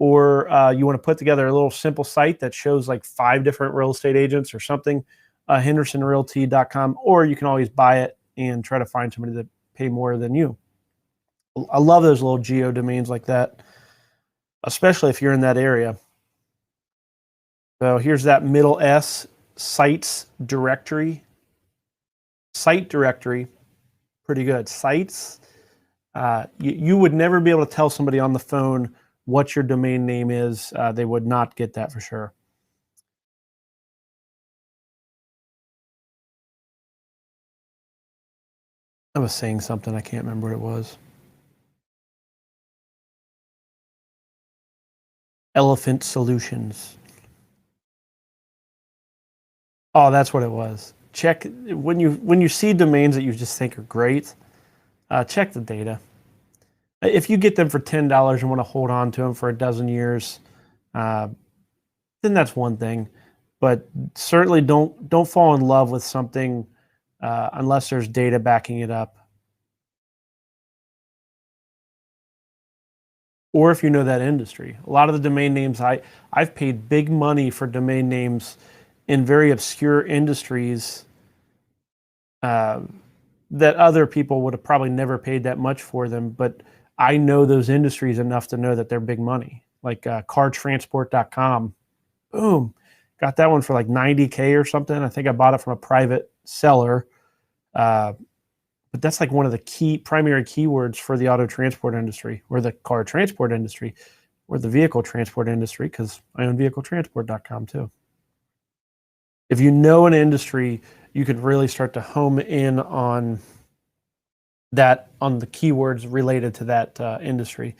or you want to put together a little simple site that shows like 5 different real estate agents or something. hendersonrealty.com, or you can always buy it and try to find somebody that pay more than you. I love those little geo domains like that, especially if you're in that area. So here's that middle S, sites directory. Site directory, pretty good. Sites, you would never be able to tell somebody on the phone what your domain name is. They would not get that for sure. I was saying something, I can't remember what it was. Elephant Solutions. Oh, that's what it was. Check when you see domains that you just think are great, check the data. If you get them for $10 and want to hold on to them for a dozen years, then that's one thing. But certainly don't fall in love with something unless there's data backing it up. Or if you know that industry. A lot of the domain names, I've paid big money for domain names in very obscure industries that other people would have probably never paid that much for them, but I know those industries enough to know that they're big money. Like cartransport.com, boom, got that one for like $90K or something. I think I bought it from a private seller, but that's like one of the primary keywords for the auto transport industry, or the car transport industry, or the vehicle transport industry, because I own vehicletransport.com too. If you know an industry, you could really start to home in on the keywords related to that industry.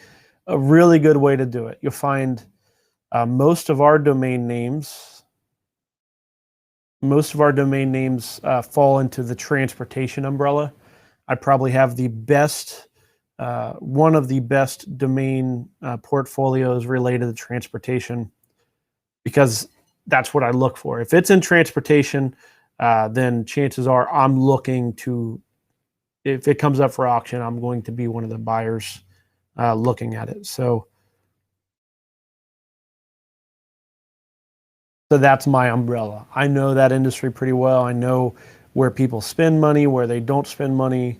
A really good way to do it. You'll find most of our domain names fall into the transportation umbrella. I probably have one of the best domain portfolios related to transportation, because that's what I look for. If it's in transportation, then chances are I'm looking to, if it comes up for auction, I'm going to be one of the buyers looking at it. So that's my umbrella. I know that industry pretty well. I know where people spend money, where they don't spend money.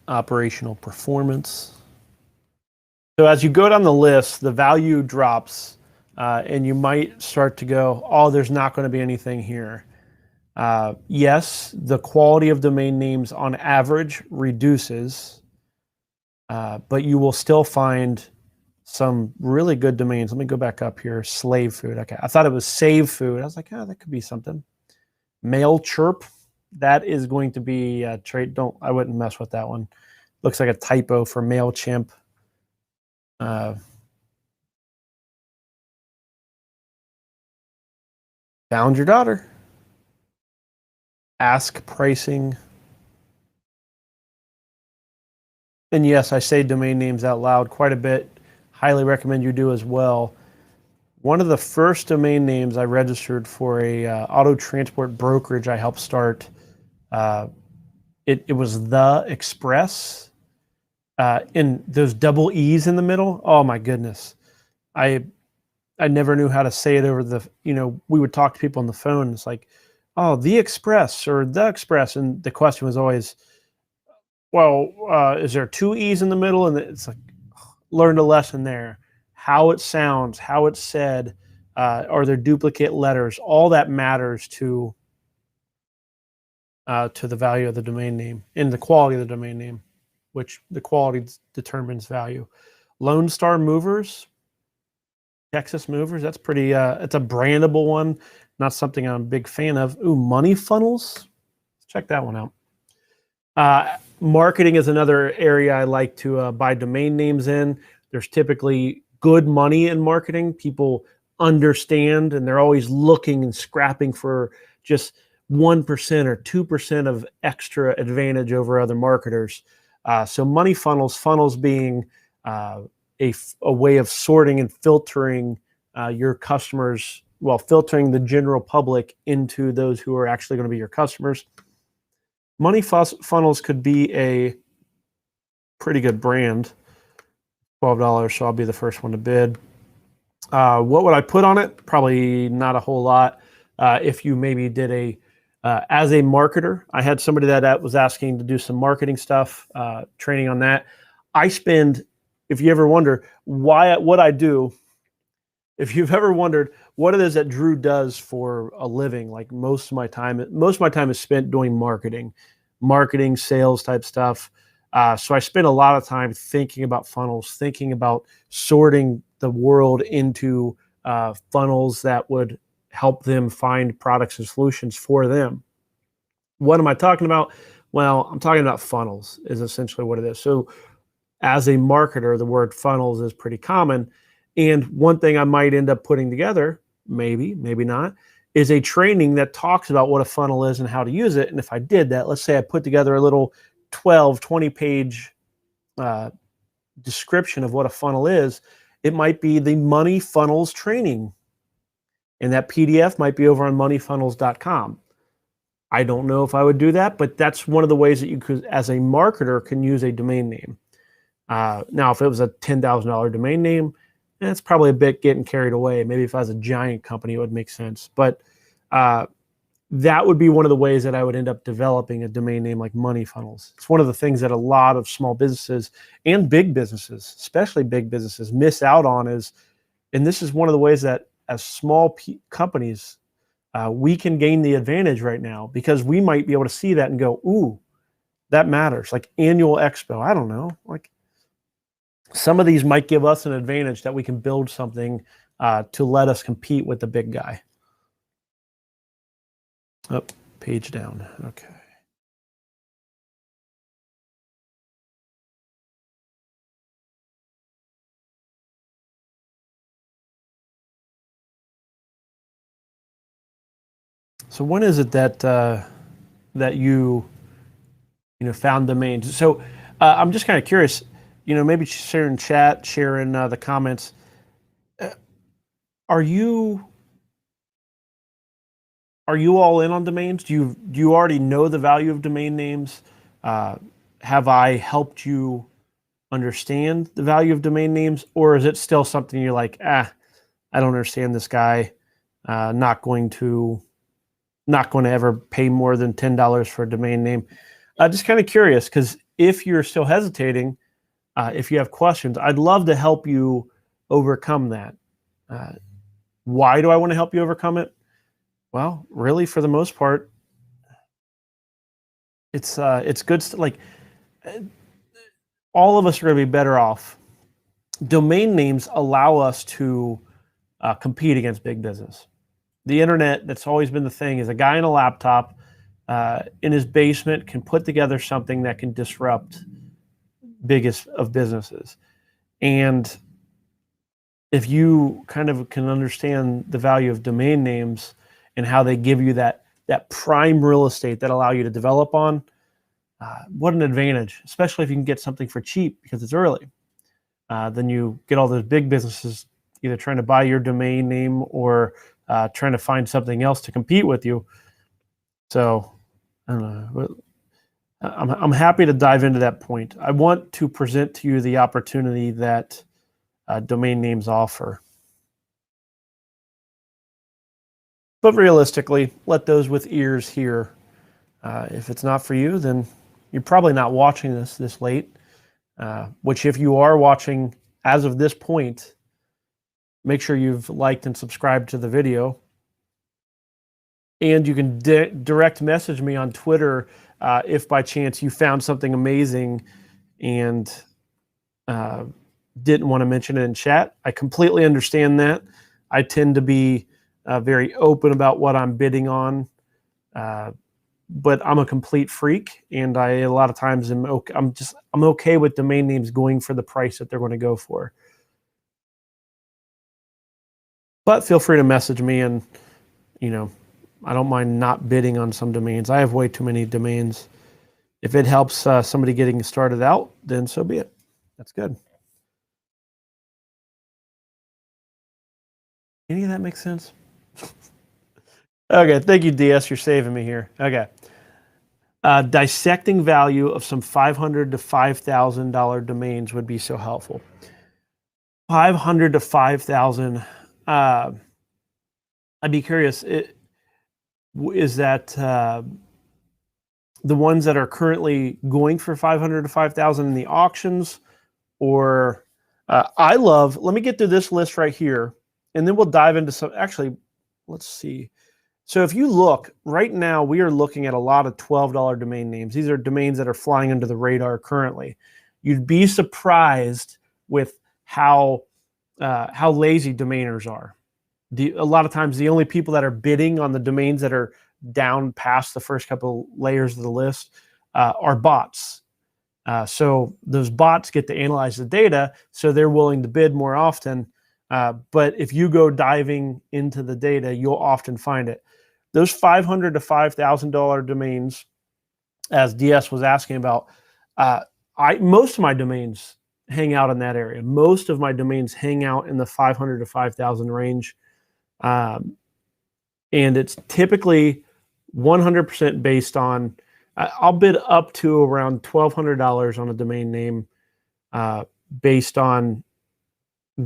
Operational performance. So as you go down the list, the value drops, and you might start to go, oh, there's not going to be anything here. Yes, the quality of domain names on average reduces, but you will still find some really good domains. Let me go back up here. Slave food. Okay, I thought it was save food. I was like, oh, that could be something. Mail chirp. That is going to be a trade. I wouldn't mess with that one. Looks like a typo for MailChimp. Found your daughter. Ask pricing. And yes, I say domain names out loud quite a bit. Highly recommend you do as well. One of the first domain names I registered for a auto transport brokerage I helped start, it was The Express, and those double E's in the middle. Oh my goodness. I never knew how to say it over the, we would talk to people on the phone. It's like, oh, The Express or The Express. And the question was always, well, is there 2 E's in the middle? And it's like, learned a lesson there. How it sounds, how it's said, are there duplicate letters? All that matters to the value of the domain name and the quality of the domain name, which the quality determines value. Lone Star Movers, Texas Movers, that's pretty, it's a brandable one, not something I'm a big fan of. Ooh, Money Funnels. check that one out. Marketing is another area I like to buy domain names in. There's typically good money in marketing. People understand, and they're always looking and scrapping for just 1% or 2% of extra advantage over other marketers. So money funnels being a way of sorting and filtering your customers, well, filtering the general public into those who are actually going to be your customers. Money funnels could be a pretty good brand. $12, so I'll be the first one to bid. What would I put on it? Probably not a whole lot. If you maybe did as a marketer, I had somebody that was asking to do some marketing stuff, training on that. I spend, if you ever wonder what I do, if you've ever wondered what it is that Drew does for a living, like most of my time is spent doing marketing, sales type stuff. So I spend a lot of time thinking about funnels, thinking about sorting the world into funnels that would help them find products and solutions for them. What am I talking about? Well, I'm talking about funnels is essentially what it is. So as a marketer, the word funnels is pretty common. And one thing I might end up putting together, maybe not, is a training that talks about what a funnel is and how to use it. And if I did that, let's say I put together a little 20 page description of what a funnel is, it might be the Money Funnels training. And that PDF might be over on moneyfunnels.com. I don't know if I would do that, but that's one of the ways that you could, as a marketer, can use a domain name. Now, if it was a $10,000 domain name, it's probably a bit getting carried away. Maybe if I was a giant company, it would make sense. But that would be one of the ways that I would end up developing a domain name like Money Funnels. It's one of the things that a lot of small businesses and big businesses, especially big businesses, miss out on and this is one of the ways that as small companies, we can gain the advantage right now because we might be able to see that and go, ooh, that matters. Like annual expo, I don't know. Like some of these might give us an advantage that we can build something to let us compete with the big guy. Oh, page down. Okay. So when is it that that you found domains? So I'm just kind of curious. Maybe share in chat, share in the comments. Are you all in on domains? Do you already know the value of domain names? Have I helped you understand the value of domain names, or is it still something you're like, I don't understand this guy. Not going to ever pay more than $10 for a domain name. Just kind of curious, because if you're still hesitating, if you have questions, I'd love to help you overcome that. Why do I want to help you overcome it? Well, really, for the most part, it's good. All of us are going to be better off. Domain names allow us to compete against big business. The internet, that's always been the thing, is a guy in a laptop in his basement can put together something that can disrupt biggest of businesses. And if you kind of can understand the value of domain names and how they give you that prime real estate that allow you to develop on, what an advantage, especially if you can get something for cheap because it's early. Then you get all those big businesses either trying to buy your domain name or trying to find something else to compete with you. So I don't know. I'm happy to dive into that point. I want to present to you the opportunity that domain names offer. But realistically, let those with ears hear. If it's not for you, then you're probably not watching this late, which if you are watching as of this point, make sure you've liked and subscribed to the video. And you can direct message me on Twitter if by chance you found something amazing and didn't want to mention it in chat. I completely understand that. I tend to be very open about what I'm bidding on. but I'm a complete freak, and I a lot of times I'm okay with domain names going for the price that they're going to go for. But feel free to message me, and I don't mind not bidding on some domains. I have way too many domains. If it helps somebody getting started out, then so be it. That's good. Any of that make sense? Okay, thank you, DS. You're saving me here. Okay. Dissecting value of some $500 to $5,000 domains would be so helpful. 500 to 5,000. I'd be curious. Is that the ones that are currently going for 500 to 5,000 in the auctions, or let me get through this list right here, and then we'll dive into some. Actually, let's see. So if you look right now, we are looking at a lot of $12 domain names. These are domains that are flying under the radar currently. You'd be surprised with how lazy domainers are. A lot of times, the only people that are bidding on the domains that are down past the first couple layers of the list are bots. So those bots get to analyze the data, so they're willing to bid more often. But if you go diving into the data, you'll often find it. Those $500 to $5,000 domains, as DS was asking about, most of my domains hang out in that area. Most of my domains hang out in the 500 to 5,000 range. And it's typically 100% based on, I'll bid up to around $1,200 on a domain name based on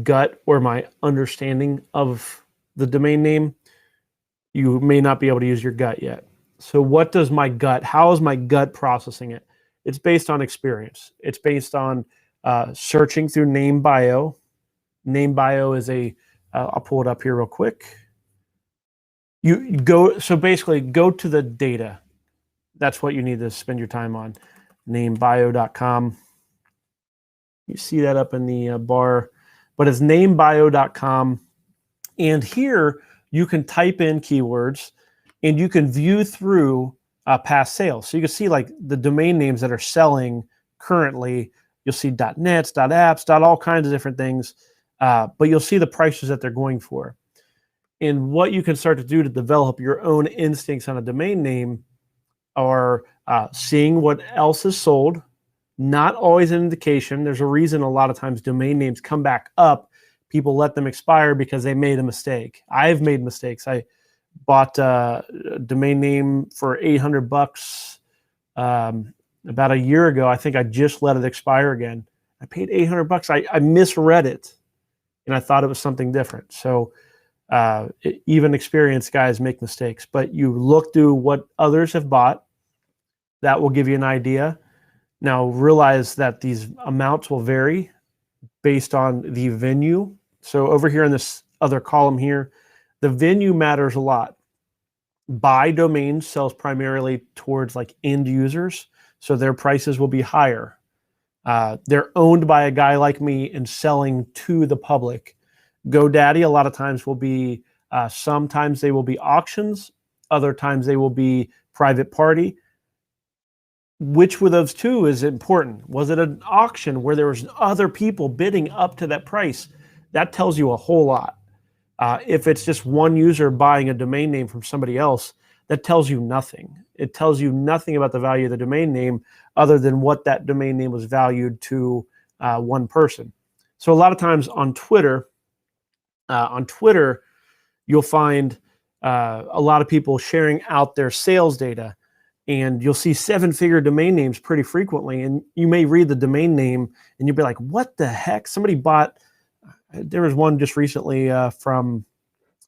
gut or my understanding of the domain name. You may not be able to use your gut yet. So what does my gut, how is my gut processing it? It's based on experience. It's based on searching through name bio. Name bio is I'll pull it up here real quick. So basically go to the data. That's what you need to spend your time on. Namebio.com. You see that up in the bar, but it's namebio.com. And here you can type in keywords and you can view through past sales. So you can see like the domain names that are selling currently. You'll see .nets, .apps, all kinds of different things, but you'll see the prices that they're going for. And what you can start to do to develop your own instincts on a domain name are seeing what else is sold. Not always an indication. There's a reason a lot of times domain names come back up. People let them expire because they made a mistake. I've made mistakes. I bought a domain name for $800 about a year ago. I think I just let it expire again. I paid $800. I misread it, and I thought it was something different. So even experienced guys make mistakes. But you look through what others have bought. That will give you an idea. Now realize that these amounts will vary based on the venue. So over here in this other column here, the venue matters a lot. Buy domains sells primarily towards like end users, so their prices will be higher. They're owned by a guy like me and selling to the public. GoDaddy a lot of times will be, sometimes they will be auctions, other times they will be private party. Which of those two is important? Was it an auction where there was other people bidding up to that price? That tells you a whole lot. If it's just one user buying a domain name from somebody else, that tells you nothing. It tells you nothing about the value of the domain name other than what that domain name was valued to one person. So a lot of times on Twitter, you'll find a lot of people sharing out their sales data. And you'll see 7-figure domain names pretty frequently. And you may read the domain name and you'll be like, what the heck? Somebody bought, there was one just recently from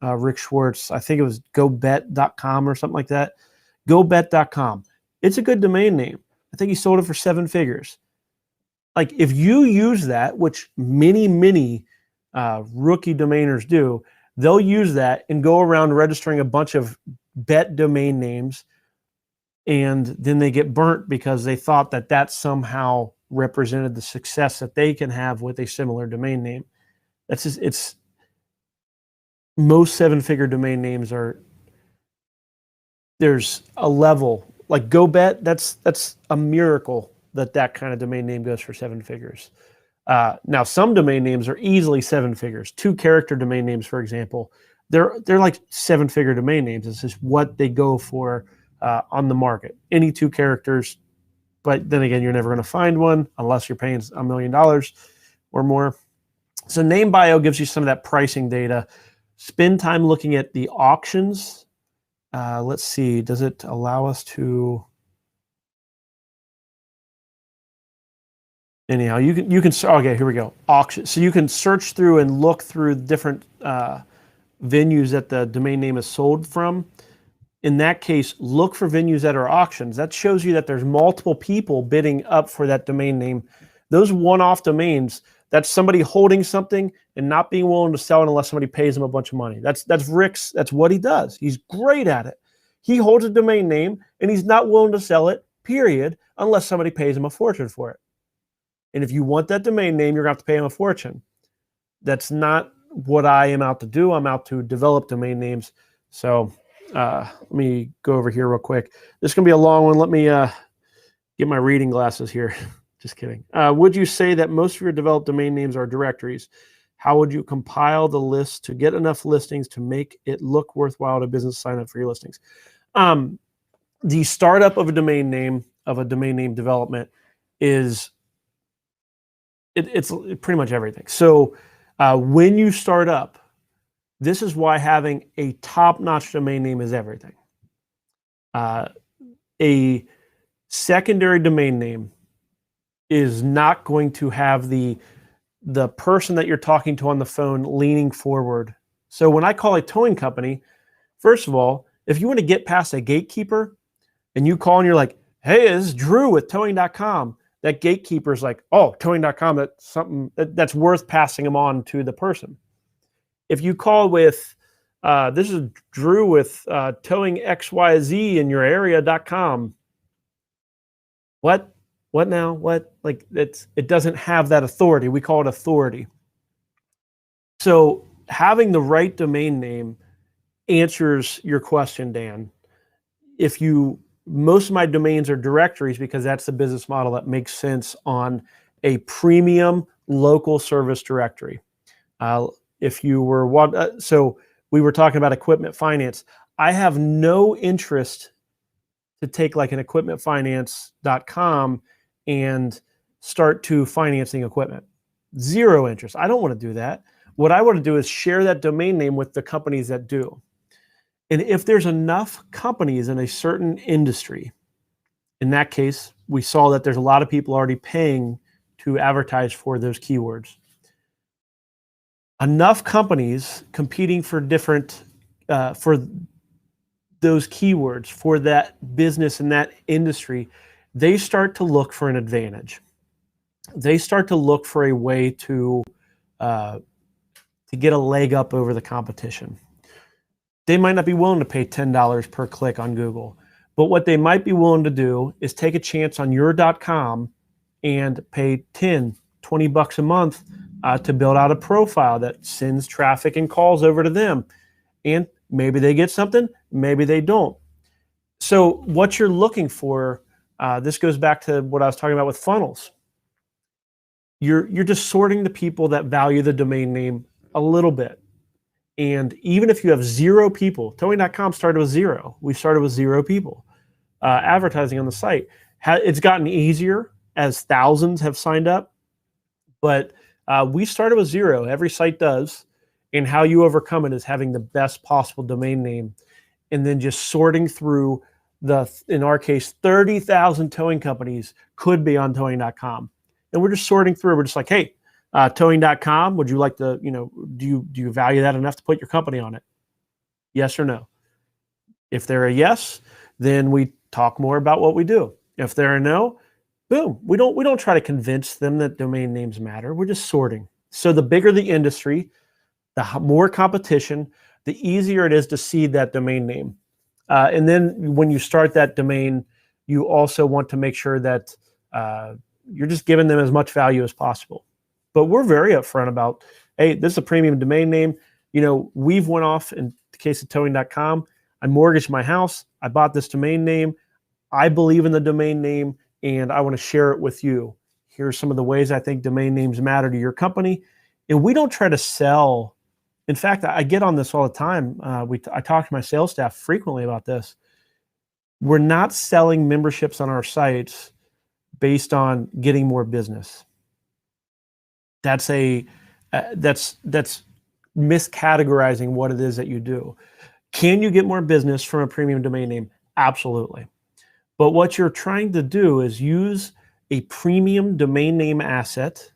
Rick Schwartz. I think it was gobet.com or something like that. Gobet.com. It's a good domain name. I think he sold it for 7 figures. Like if you use that, which many rookie domainers do, they'll use that and go around registering a bunch of bet domain names. And then they get burnt because they thought that that somehow represented the success that they can have with a similar domain name. That's just, it's most 7-figure domain names are, there's a level like Go Bet, that's a miracle that kind of domain name goes for 7 figures. Now, some domain names are easily 7 figures. 2-character domain names, for example, they're like 7-figure domain names. It's just what they go for on the market. Any 2 characters, but then again, you're never going to find one unless you're paying $1 million or more. So Name Bio gives you some of that pricing data. Spend time looking at the auctions. Let's see, does it allow us to? Anyhow, you can. Okay, here we go. Auction. So you can search through and look through different venues that the domain name is sold from. In that case, look for venues that are auctions. That shows you that there's multiple people bidding up for that domain name. Those one-off domains, that's somebody holding something and not being willing to sell it unless somebody pays him a bunch of money. That's Rick's. That's what he does. He's great at it. He holds a domain name and he's not willing to sell it, period, unless somebody pays him a fortune for it. And if you want that domain name, you're going to have to pay him a fortune. That's not what I am out to do. I'm out to develop domain names. So let me go over here real quick. This is going to be a long one. Let me get my reading glasses here. Just kidding. Would you say that most of your developed domain names are directories? How would you compile the list to get enough listings to make it look worthwhile to business sign up for your listings? The startup of a domain name, development, is it's pretty much everything. So when you start up, this is why having a top-notch domain name is everything. A secondary domain name is not going to have the person that you're talking to on the phone leaning forward. So when I call a towing company, first of all, if you want to get past a gatekeeper and you call and you're like, hey, this is Drew with towing.com, that gatekeeper's like, oh, towing.com, that's something that's worth passing them on to the person. If you call with, this is Drew with towing XYZ in your area.com, what now? What? Like it doesn't have that authority. We call it authority. So having the right domain name answers your question, Dan. Most of my domains are directories because that's the business model that makes sense on a premium local service directory. If you were so we were talking about equipment finance. I have no interest to take like an equipmentfinance.com and start to financing equipment. Zero interest. I don't want to do that. What I want to do is share that domain name with the companies that do. And if there's enough companies in a certain industry, in that case, we saw that there's a lot of people already paying to advertise for those keywords. Enough companies competing for different, for those keywords, for that business in that industry, they start to look for an advantage. They start to look for a way to get a leg up over the competition. They might not be willing to pay $10 per click on Google, but what they might be willing to do is take a chance on your .com and pay $10, $20 a month to build out a profile that sends traffic and calls over to them. And maybe they get something, maybe they don't. So what you're looking for, this goes back to what I was talking about with funnels. You're just sorting the people that value the domain name a little bit. And even if you have 0 people, towing.com started with 0. We started with 0 people advertising on the site. It's gotten easier as thousands have signed up, but we started with 0. Every site does. And how you overcome it is having the best possible domain name and then just sorting through in our case, 30,000 towing companies could be on towing.com. And we're just sorting through. We're just like, hey, towing.com, would you like to, do you value that enough to put your company on it? Yes or no? If they're a yes, then we talk more about what we do. If they're a no, boom. We don't try to convince them that domain names matter. We're just sorting. So the bigger the industry, the more competition, the easier it is to seed that domain name. And then when you start that domain, you also want to make sure that you're just giving them as much value as possible. But we're very upfront about, hey, this is a premium domain name. We've went off in the case of towing.com. I mortgaged my house. I bought this domain name. I believe in the domain name and I want to share it with you. Here's some of the ways I think domain names matter to your company. And we don't try to sell. In fact, I get on this all the time. I talk to my sales staff frequently about this. We're not selling memberships on our sites based on getting more business. That's miscategorizing what it is that you do. Can you get more business from a premium domain name? Absolutely. But what you're trying to do is use a premium domain name asset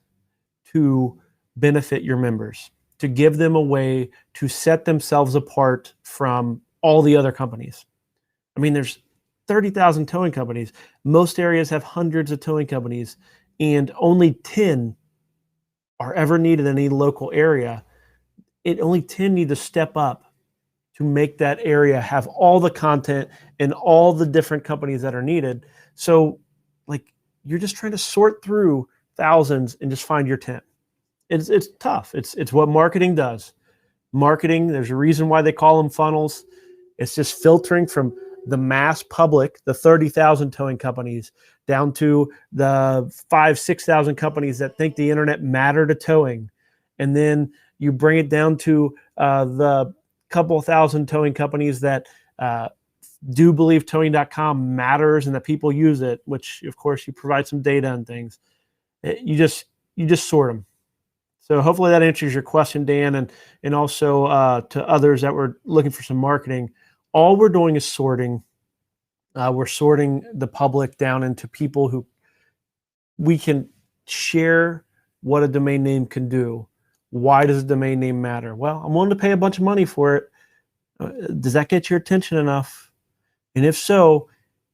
to benefit your members, to give them a way to set themselves apart from all the other companies. I mean, there's 30,000 towing companies. Most areas have hundreds of towing companies, and only 10 are ever needed in any local area. Only 10 need to step up to make that area have all the content and all the different companies that are needed. So, like, you're just trying to sort through thousands and just find your 10. It's tough. It's what marketing does. Marketing, there's a reason why they call them funnels. It's just filtering from the mass public, the 30,000 towing companies, down to the 5,000-6,000 companies that think the internet matter to towing. And then you bring it down to the couple thousand towing companies that do believe towing.com matters and that people use it, which of course you provide some data and things. You just sort them. So hopefully that answers your question, Dan, and also to others that were looking for some marketing. All we're doing is sorting. We're sorting the public down into people who we can share what a domain name can do. Why does a domain name matter? Well, I'm willing to pay a bunch of money for it. Does that get your attention enough? And if so,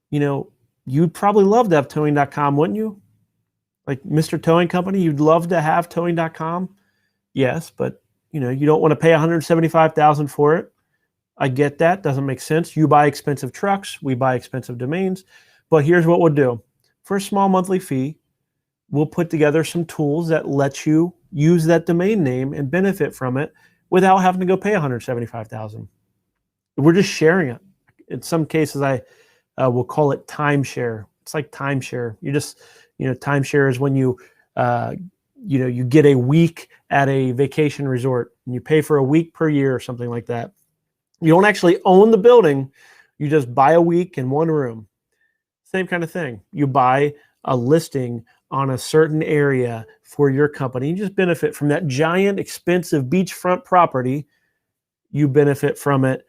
you'd probably love to have towing.com, wouldn't you? Like Mr. Towing Company, you'd love to have towing.com. Yes, but you don't want to pay $175,000 for it. I get that. Doesn't make sense. You buy expensive trucks. We buy expensive domains. But here's what we'll do. For a small monthly fee, we'll put together some tools that let you use that domain name and benefit from it without having to go pay $175,000. We're just sharing it. In some cases, I will call it timeshare. It's like timeshare. Timeshare is when you get a week at a vacation resort and you pay for a week per year or something like that. You don't actually own the building. You just buy a week in one room. Same kind of thing. You buy a listing on a certain area for your company. You just benefit from that giant, expensive beachfront property. You benefit from it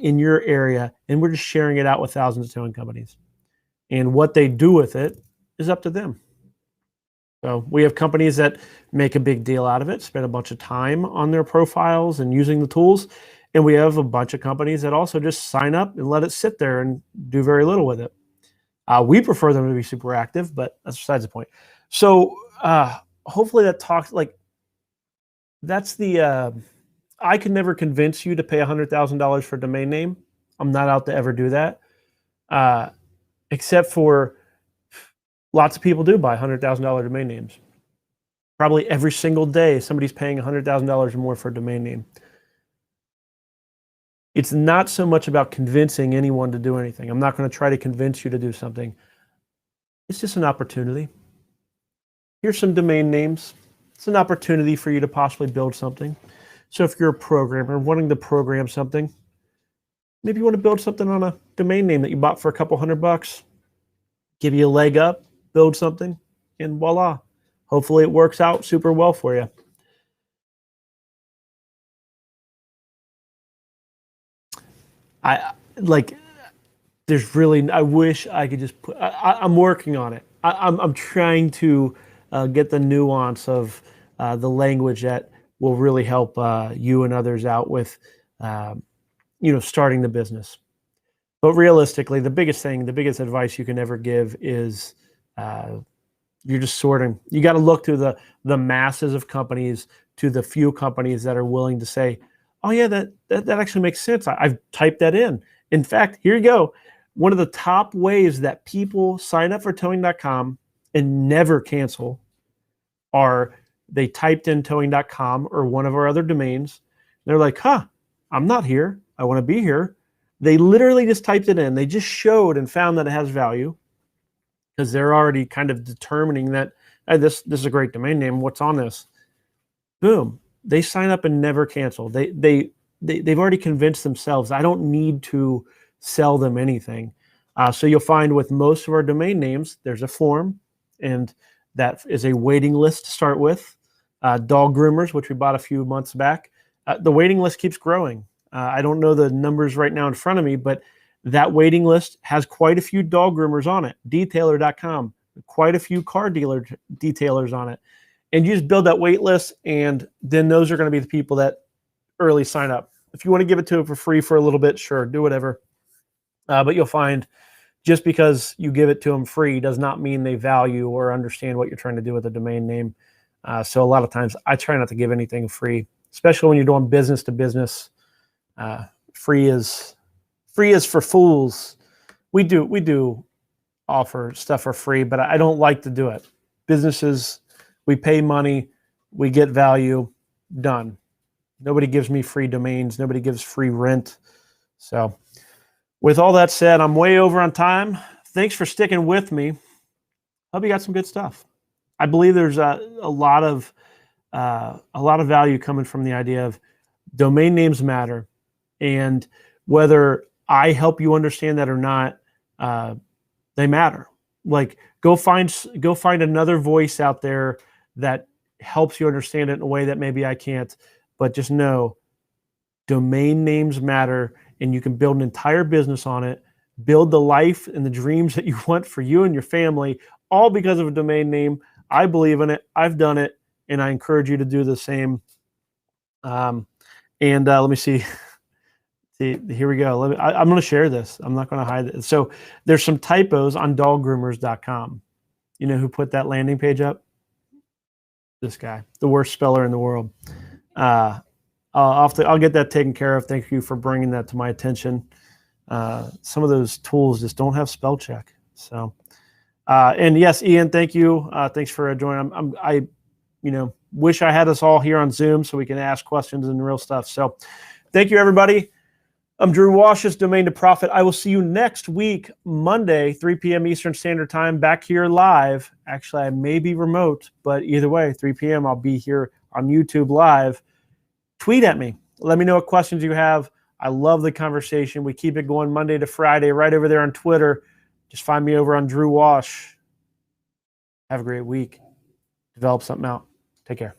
in your area, and we're just sharing it out with thousands of towing companies. And what they do with it is up to them. So we have companies that make a big deal out of it, spend a bunch of time on their profiles and using the tools. And we have a bunch of companies that also just sign up and let it sit there and do very little with it. We prefer them to be super active, but that's besides the point. So hopefully that talks that's the, I can never convince you to pay $100,000 for a domain name. I'm not out to ever do that. Except for lots of people do buy $100,000 domain names. Probably every single day, somebody's paying $100,000 or more for a domain name. It's not so much about convincing anyone to do anything. I'm not going to try to convince you to do something. It's just an opportunity. Here's some domain names. It's an opportunity for you to possibly build something. So if you're a programmer wanting to program something, maybe you want to build something on a domain name that you bought for a couple $100. Give you a leg up, build something, and voila. Hopefully it works out super well for you. I wish I could just put, I'm working on it. I'm trying to get the nuance of the language that will really help you and others out with, starting the business. But realistically, the biggest advice you can ever give is you're just sorting. You got to look through the masses of companies to the few companies that are willing to say, oh yeah, that actually makes sense. I've typed that in. In fact, here you go. One of the top ways that people sign up for towing.com and never cancel are they typed in towing.com or one of our other domains. They're like, I'm not here. I want to be here. They literally just typed it in. They just showed and found that it has value because they're already kind of determining that, hey, this is a great domain name. What's on this? Boom. They sign up and never cancel. They've already convinced themselves, I don't need to sell them anything. So you'll find with most of our domain names, there's a form, and that is a waiting list to start with. Dog groomers, which we bought a few months back, the waiting list keeps growing. I don't know the numbers right now in front of me, but that waiting list has quite a few dog groomers on it. Detailer.com, quite a few car detailers on it. And you just build that wait list, and then those are going to be the people that early sign up. If you want to give it to them for free for a little bit, sure, do whatever. But you'll find just because you give it to them free does not mean they value or understand what you're trying to do with a domain name. So a lot of times I try not to give anything free, especially when you're doing business to business. Free is for fools. We do offer stuff for free, but I don't like to do it. Businesses, we pay money, we get value, done. Nobody gives me free domains. Nobody gives free rent. So with all that said, I'm way over on time. Thanks for sticking with me. Hope you got some good stuff. I believe there's a lot of value coming from the idea of domain names matter. And whether I help you understand that or not, they matter. Like go find another voice out there that helps you understand it in a way that maybe I can't. But just know, domain names matter, and you can build an entire business on it, build the life and the dreams that you want for you and your family, all because of a domain name. I believe in it. I've done it, and I encourage you to do the same. Let me see. Here we go. I'm going to share this. I'm not going to hide it. So there's some typos on doggroomers.com. You know who put that landing page up? This guy, the worst speller in the world. I'll get that taken care of. Thank you for bringing that to my attention. Some of those tools just don't have spell check. So, and yes, Ian, thank you. Thanks for joining. I wish I had us all here on Zoom so we can ask questions and real stuff. So thank you, everybody. I'm Drew Wash's Domain to Profit. I will see you next week, Monday, 3 p.m. Eastern Standard Time, back here live. Actually, I may be remote, but either way, 3 p.m. I'll be here on YouTube live. Tweet at me. Let me know what questions you have. I love the conversation. We keep it going Monday to Friday right over there on Twitter. Just find me over on Drew Wash. Have a great week. Develop something out. Take care.